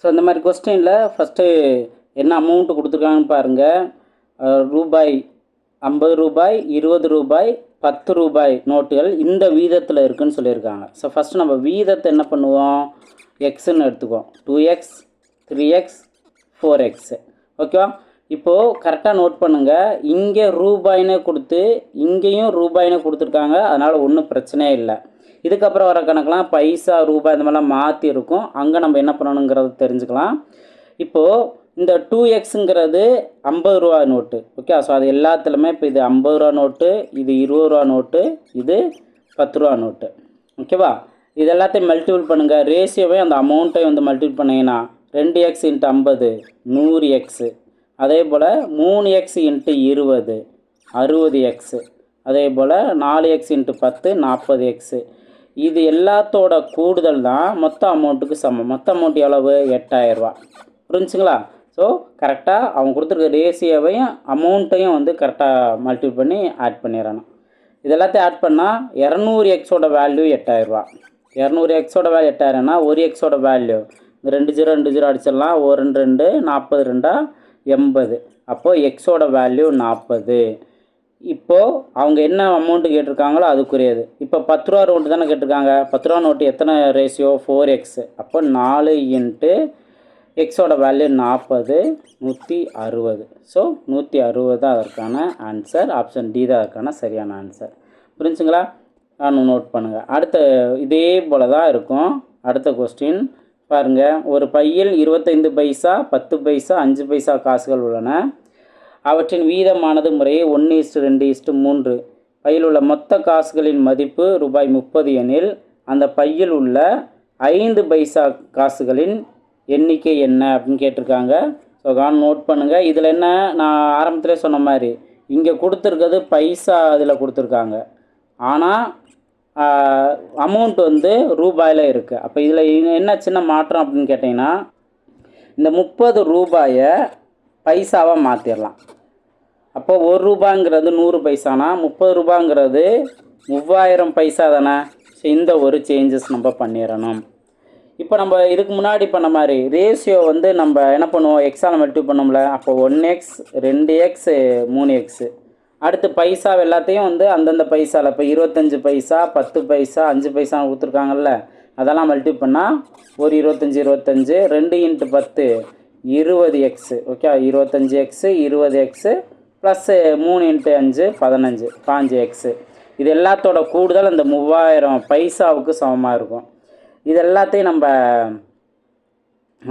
ஸோ இந்த மாதிரி கொஸ்டினில் ஃபஸ்ட்டு என்ன அமௌண்ட்டு கொடுத்துருக்காங்கன்னு பாருங்கள். ரூபாய் 50 ரூபாய், 20 ரூபாய், 10 ரூபாய் நோட்டுகள் இந்த வீதத்தில் இருக்குதுன்னு சொல்லியிருக்காங்க. ஸோ ஃபஸ்ட்டு நம்ம வீதத்தை என்ன பண்ணுவோம்? எக்ஸுன்னு எடுத்துக்குவோம். 2x, 3x, 4x. ஓகேவா? இப்போது கரெக்டாக நோட் பண்ணுங்கள். இங்கே ரூபாய்னே கொடுத்து இங்கேயும் ரூபாய்னே கொடுத்துருக்காங்க. அதனால் ஒன்றும் பிரச்சனையே இல்லை. இதுக்கப்புறம் வர கணக்கெலாம் பைசா, ரூபாய் இந்த மாதிரிலாம் மாற்றி இருக்கும். அங்கே நம்ம என்ன பண்ணணுங்கிறது தெரிஞ்சுக்கலாம். இப்போது இந்த 2xங்கிறது 50 ரூபா நோட்டு. ஓகே, ஸோ அது எல்லாத்துலேயுமே இப்போ இது 50 ரூபா நோட்டு, இது 20 ரூபா நோட்டு, இது 10 ரூபா நோட்டு. ஓகேவா? இது எல்லாத்தையும் மல்டிபிள் பண்ணுங்கள். ரேஷியோவை அந்த அமௌண்ட்டை வந்து மல்டிபிள் பண்ணிங்கன்னா 2x இன்ட்டு 50 100x. அதே போல் 3x இன்ட்டு 20 60x. அதே போல் 4x இன்ட்டு 10 40x. இது எல்லாத்தோட கூடுதல் தான் மொத்த அமௌண்ட்டுக்கு சமம். மொத்த அமௌண்ட் எவ்வளவு? 8000 ரூபா. புரிஞ்சுங்களா? ஸோ கரெக்டாக அவங்க கொடுத்துருக்க ரேஷியோவையும் அமௌண்ட்டையும் வந்து கரெக்டாக மல்டிபிள் பண்ணி ஆட் பண்ணிடணும். இது எல்லாத்தையும் ஆட் பண்ணால் 200xோட வேல்யூ 8000 ரூபா. 200xோட வேல்யூ 8000னா 1xோட வேல்யூ இந்த 2 0 2 0 அடிச்சிடலாம். 1 2 2 40 2 80. அப்போது எக்ஸோட வேல்யூ 40. இப்போது அவங்க என்ன அமௌண்ட்டு கேட்டிருக்காங்களோ அதுக்குரியது. இப்போ 10 ரூபா நோட்டு தானே கேட்டிருக்காங்க. 10 ரூபா நோட்டு எத்தனை ரேஷியோ? 4x. அப்போ 4 இன்ட்டு எக்ஸோட வேல்யூ 40 160. ஸோ 160 தான் அதற்கான ஆன்சர். ஆப்ஷன் டி தான் அதற்கான சரியான ஆன்சர். புரிஞ்சுங்களா? நான் நோட் பண்ணுங்கள். அடுத்த இதே போல் தான் இருக்கும். அடுத்த கொஸ்டின் பாருங்கள். ஒரு பையில் 25 பைசா, 10 பைசா, 5 பைசா காசுகள் உள்ளன. அவற்றின் வீதமானது முறையே 1:2:3. பையில் உள்ள மொத்த காசுகளின் மதிப்பு ரூபாய் 30 எனில் அந்த பையில் உள்ள 5 பைசா காசுகளின் எண்ணிக்கை என்ன அப்படின்னு கேட்டிருக்காங்க. ஸோ நோட் பண்ணுங்கள். இதில் என்ன, நான் ஆரம்பத்திலே சொன்ன மாதிரி இங்கே கொடுத்துருக்கிறது பைசா இதில் கொடுத்துருக்காங்க. ஆனால் அமௌண்ட் வந்து ரூபாயில் இருக்குது. அப்போ இதில் என்ன சின்ன மாற்றம் அப்படின்னு கேட்டிங்கன்னா இந்த 30 ரூபாயை பைசாவாக மாற்றிடலாம். அப்போ 1 ரூபாங்கிறது 100 பைசானா 30 ரூபாங்கிறது 3000 பைசா தானே. ஸோ இந்த ஒரு சேஞ்சஸ் நம்ம பண்ணிடணும். இப்போ நம்ம இதுக்கு முன்னாடி பண்ண மாதிரி ரேஷியோ வந்து நம்ம என்ன பண்ணுவோம்? எக்ஸால் மல்டிபிள் பண்ணோம்ல. அப்போ 1x 2x 3x. அடுத்து பைசா எல்லாத்தையும் வந்து அந்தந்த பைசாவில் இப்போ 25 பைசா, 10 பைசா, 5 பைசா கொடுத்துருக்காங்கல்ல, அதெல்லாம் மல்டிபிள் பண்ணால் ஒரு 25 2 × 10 20x. Okay, 25x 20x plus 3 × 5 15 5x. இது எல்லாத்தோட கூடுதல் அந்த 3000 பைசாவுக்கு சமமாக இருக்கும். இது எல்லாத்தையும் நம்ம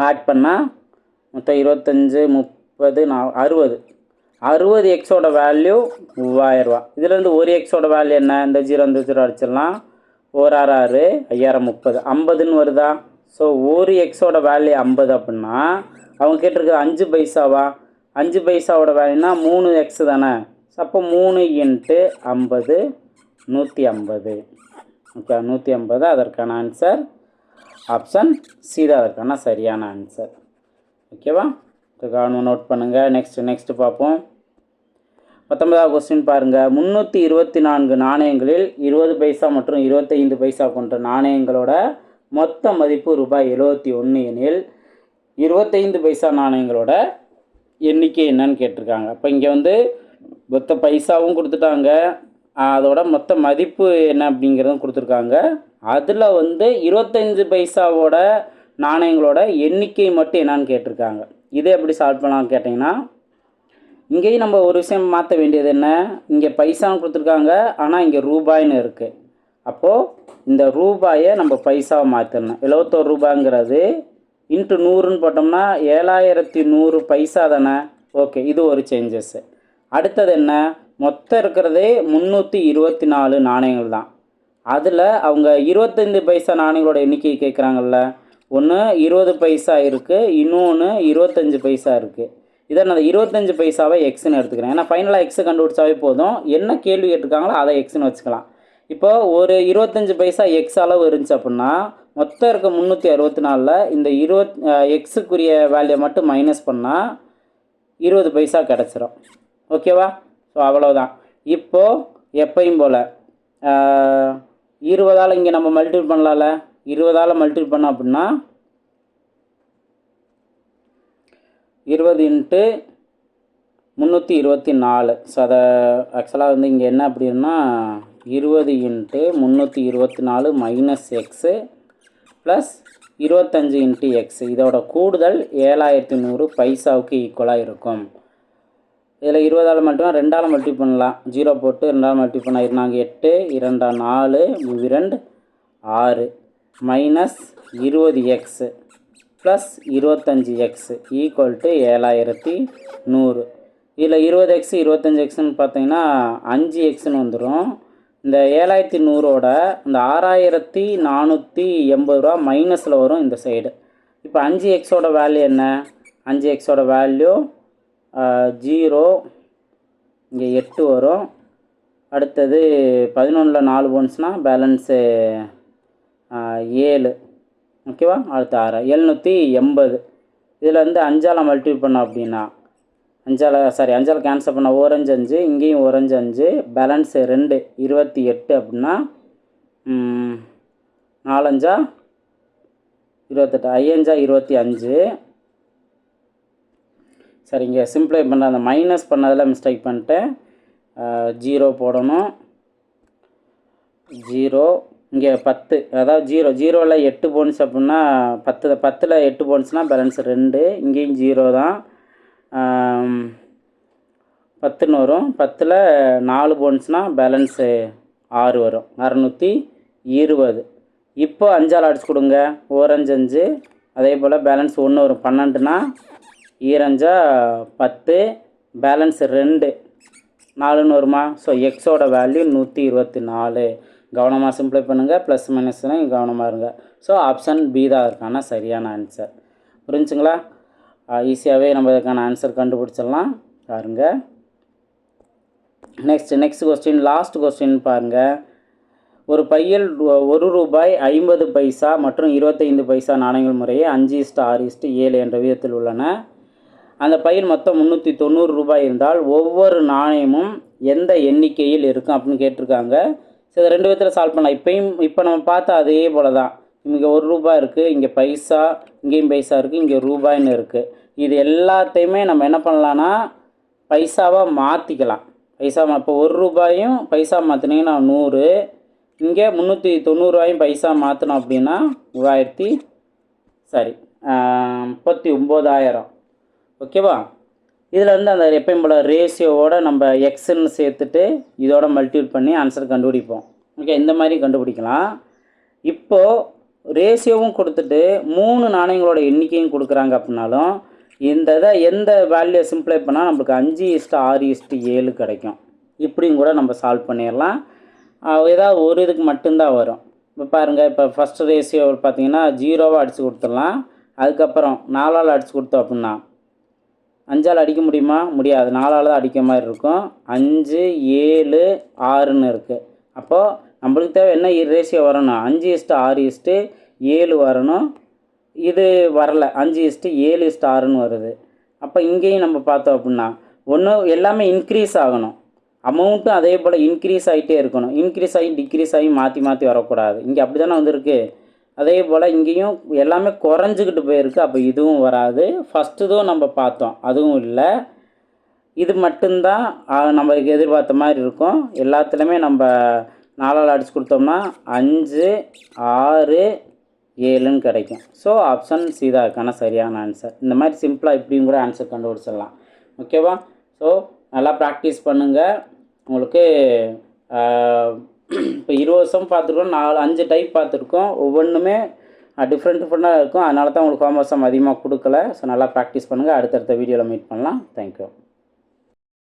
ஆட் பண்ணால் மொத்தம் 25 30 60 எக்ஸோட வேல்யூ 3000 ரூபா. இதுலேருந்து ஒரு எக்ஸோட வேல்யூ என்ன? இந்த 0 இந்த 0 அடிச்சிடலாம். 1 6 6 5030 50ன்னு வருதா? ஸோ ஒரு எக்ஸோட வேல்யூ 50 அப்படின்னா அவங்க கேட்டிருக்குது 5 பைசாவா? 5 பைசாவோட வேல்யூனா 3 எக்ஸ் தானே. ஸோ அப்போ 3 × 50 150. ஓகே, 150 அதற்கான ஆன்சர். ஆப்ஷன் சி தான் அதற்கான சரியான ஆன்சர். ஓகேவா? கவனம் நோட் பண்ணுங்கள். நெக்ஸ்ட்டு பார்ப்போம். 19வது கொஸ்டின் பாருங்கள். 324 நாணயங்களில் 20 பைசா மற்றும் 25 பைசா கொண்ட நாணயங்களோட மொத்த மதிப்பு ரூபாய் 71 எனில் 25 பைசா நாணயங்களோட எண்ணிக்கை என்னன்னு கேட்டிருக்காங்க. அப்போ இங்கே வந்து மொத்த பைசாவும் கொடுத்துட்டாங்க, அதோட மொத்த மதிப்பு என்ன அப்படிங்கிறதும் கொடுத்துருக்காங்க. அதில் வந்து 25 பைசாவோட நாணயங்களோட எண்ணிக்கை மட்டும் என்னான்னு கேட்டிருக்காங்க. இதை எப்படி சால்வ் பண்ணலாம்னு கேட்டிங்கன்னா, இங்கேயும் நம்ம ஒரு விஷயம் மாற்ற வேண்டியது என்ன? இங்கே பைசான்னு கொடுத்துருக்காங்க, ஆனால் இங்கே ரூபாய்னு இருக்குது. அப்போது இந்த ரூபாயை நம்ம பைசாவை மாற்றிடணும். 71 ரூபாய்ங்கிறது இன்ட்டு 100ன்னு போட்டோம்னா 7100 பைசா தானே. ஓகே, இது ஒரு சேஞ்சஸ்ஸு. அடுத்தது என்ன? மொத்தம் இருக்கிறதே 324 நாணயங்கள் தான். அதில் அவங்க 25 பைசா நாணயங்களோட எண்ணிக்கை கேட்குறாங்கல்ல. ஒன்று 20 பைசா இருக்குது, இன்னொன்று 25 பைசா இருக்குது. இதை நான் 25 பைசாவை எக்ஸ்ன்னு எடுத்துக்கிறேன். ஏன்னா ஃபைனலாக எக்ஸை கண்டுபிடிச்சாவே போதும். என்ன கேள்வி கேட்டிருக்காங்களோ அதை எக்ஸ்ன்னு வச்சுக்கலாம். இப்போ ஒரு 25 பைசா எக்ஸ் அளவு இருந்துச்சு அப்படின்னா மொத்தம் இருக்க 364ல் இந்த எக்ஸுக்குரிய வேல்யூ மட்டும் மைனஸ் பண்ணால் 20 பைசா கிடச்சிரும். ஓகேவா? ஸோ அவ்வளோதான். இப்போது எப்பையும் போல் 20ஆல் இங்கே நம்ம மல்டிபிள் பண்ணலாம்ல. 20ஆல் மல்டிபிள் பண்ணோம் அப்படின்னா 20 × 324. ஸோ அதை ஆக்சுவலாக வந்து இங்கே என்ன அப்படின்னா 20 × 324 மைனஸ் எக்ஸு ப்ளஸ் 25 × எக்ஸ். இதோட கூடுதல் 7100 பைசாவுக்கு ஈக்குவலாக இருக்கும். இதில் 20ஆல் மட்டும் 2ஆல் மல்டிபிள் பண்ணலாம். 0 போட்டு 2ஆல் மல்டிபிள் பண்ணால் நாங்கள் 8 2 4 2 6 minus 20 x plus 25 X equal to 7100. இதில் 20 எக்ஸ் 25 எக்ஸ்ன்னு பார்த்தீங்கன்னா 5 எக்ஸ்ன்னு வந்துடும். இந்த 7100ஓட இந்த 6480 ரூபா மைனஸில் வரும் இந்த சைடு. இப்போ 5 எக்ஸோட வேல்யூ என்ன? 5 எக்ஸோட வேல்யூ 0, இங்கே 8 வரும். அடுத்தது 11ல் 4 போன்ஸ்னால் பேலன்ஸு 7. ஓகேவா? அடுத்து 6 780. இதில் வந்து 5ஆல் மல்டிபிள் பண்ணோம் அப்படின்னா 5ஆல் கேன்சல் பண்ண ஓரஞ்சு 5, இங்கேயும் ஓரஞ்சு 5, பேலன்ஸு 2 28 அப்படின்னா 4 5 28 5 25. சரி, இங்கே சிம்பிளை பண்ண அந்த மைனஸ் பண்ணதில் மிஸ்டேக் பண்ணிட்டேன். 0 போடணும். 0 இங்கே 10, அதாவது 0ல் 8 போன்ஸ் அப்படின்னா 10ல் 8 போன்ஸ்னால் பேலன்ஸ் 2. இங்கேயும் 0 தான். 10ன்னு வரும். 10ல் 4 போன்ஸ்னால் பேலன்ஸு 6 வரும். 620. இப்போ 5ஆல் அடிச்சு கொடுங்க. ஓரஞ்சு 5, அதே போல் பேலன்ஸ் 1 வரும். 12னா 2 10, பேலன்ஸ் 2 4ன்னு வருமா? ஸோ எக்ஸோட வேல்யூ 124. கவனமாக சிம்பிளை பண்ணுங்கள். ப்ளஸ் மைனஸ்னால் கவனமாக இருங்க. ஸோ ஆப்ஷன் பி தான் அதற்கான சரியான ஆன்சர். புரிஞ்சுங்களா? ஈஸியாகவே நம்ம இதுக்கான ஆன்சர் கண்டுபிடிச்சிடலாம். பாருங்கள். நெக்ஸ்ட் கொஸ்டின், லாஸ்ட் கொஸ்டின் பாருங்கள். ஒரு பையில் 1 ரூபாய் 50 பைசா மற்றும் 25 பைசா நாணயங்கள் முறையே 5:6:7 என்ற விதத்தில் உள்ளன. அந்த பையில் மொத்தம் 390 ரூபாய் இருந்தால் ஒவ்வொரு நாணயமும் எந்த எண்ணிக்கையில் இருக்கும் அப்படின்னு கேட்டிருக்காங்க. ஸோ இதை 2 விதத்தில் சால்வ் பண்ணலாம். இப்போ நம்ம பார்த்தா அதே போல் தான். இங்கே 1 ரூபாய் இருக்குது, இங்கே பைசா, இங்கேயும் பைசா இருக்குது, இங்கே ரூபாய்னு இருக்குது. இது எல்லாத்தையுமே நம்ம என்ன பண்ணலான்னா பைசாவாக மாற்றிக்கலாம். இப்போ 1 ரூபாயும் பைசா மாற்றினீங்கன்னா 100, இங்கே 390 பைசா மாற்றினோம் அப்படின்னா 39,000. ஓகேவா? இதில் வந்து அந்த எப்பயும் போல் ரேஷியோவோட நம்ம எக்ஸ்ன்னு சேர்த்துட்டு இதோட மல்டிபிள் பண்ணி ஆன்சர் கண்டுபிடிப்போம். ஓகே, இந்த மாதிரி கண்டுபிடிக்கலாம். இப்போது ரேஷியோவும் கொடுத்துட்டு 3 நாணயங்களோட எண்ணிக்கையும் கொடுக்குறாங்க அப்படின்னாலும் இந்த இதை எந்த வேல்யூ சிம்ப்ளை பண்ணால் நம்மளுக்கு 5:6:7 கிடைக்கும். இப்படியும் கூட நம்ம சால்வ் பண்ணிடலாம். ஏதாவது ஒரு இதுக்கு மட்டும்தான் வரும். இப்போ பாருங்கள், இப்போ ஃபஸ்ட்டு ரேஷியோ பார்த்தீங்கன்னா 0வாக அடித்து கொடுத்துடலாம். அதுக்கப்புறம் 4ஆல் அடித்து கொடுத்தோம் அப்படின்னா 5ஆல் அடிக்க முடியுமா? முடியாது. 4ஆல் தான் அடிக்க மாதிரி இருக்கும். 5, 7, 6ன்னு இருக்குது. அப்போது நம்மளுக்கு தேவை என்ன ரேஷியோ வரணும்? 5:6:7 வரணும். இது வரல, 5:7:6ன்னு வருது. அப்போ இங்கேயும் நம்ம பார்த்தோம் அப்படின்னா ஒன்று எல்லாமே இன்க்ரீஸ் ஆகணும், அமௌண்ட்டும் அதே போல் இன்க்ரீஸ் ஆகிட்டே இருக்கணும். இன்க்ரீஸ் ஆகி டிக்ரீஸ் ஆகி மாற்றி மாற்றி வரக்கூடாது. இங்கே அப்படி தானே வந்திருக்கு. அதே போல் இங்கேயும் எல்லாமே குறைஞ்சிக்கிட்டு போயிருக்கு. அப்போ இதுவும் வராது. ஃபஸ்ட்டுதும் நம்ம பார்த்தோம், அதுவும் இல்லை. இது மட்டும்தான் நம்மளுக்கு எதிர்பார்த்த மாதிரி இருக்கும். எல்லாத்துலேயுமே நம்ம 4ஆல் அடித்து கொடுத்தோம்னா 5, 6, 7ன்னு கிடைக்கும். ஸோ ஆப்ஷன் சி தான் இருக்கான சரியான ஆன்சர். இந்த மாதிரி சிம்பிளாக இப்படியும் கூட ஆன்சர் கண்டுபிடிச்சிடலாம். ஓகேவா? ஸோ நல்லா ப்ராக்டிஸ் பண்ணுங்கள். உங்களுக்கு இப்போ 20 சம் பார்த்துருக்கோம், 5 டைப் பார்த்துருக்கோம். ஒவ்வொன்றுமே டிஃப்ரெண்ட்டாக இருக்கும். அதனால தான் உங்களுக்கு ஹோம்ஒர்க் சம் அதிகமாக கொடுக்கல. ஸோ நல்லா ப்ராக்டிஸ் பண்ணுங்கள். அடுத்தடுத்த வீடியோவில் மீட் பண்ணலாம். தேங்க்யூ.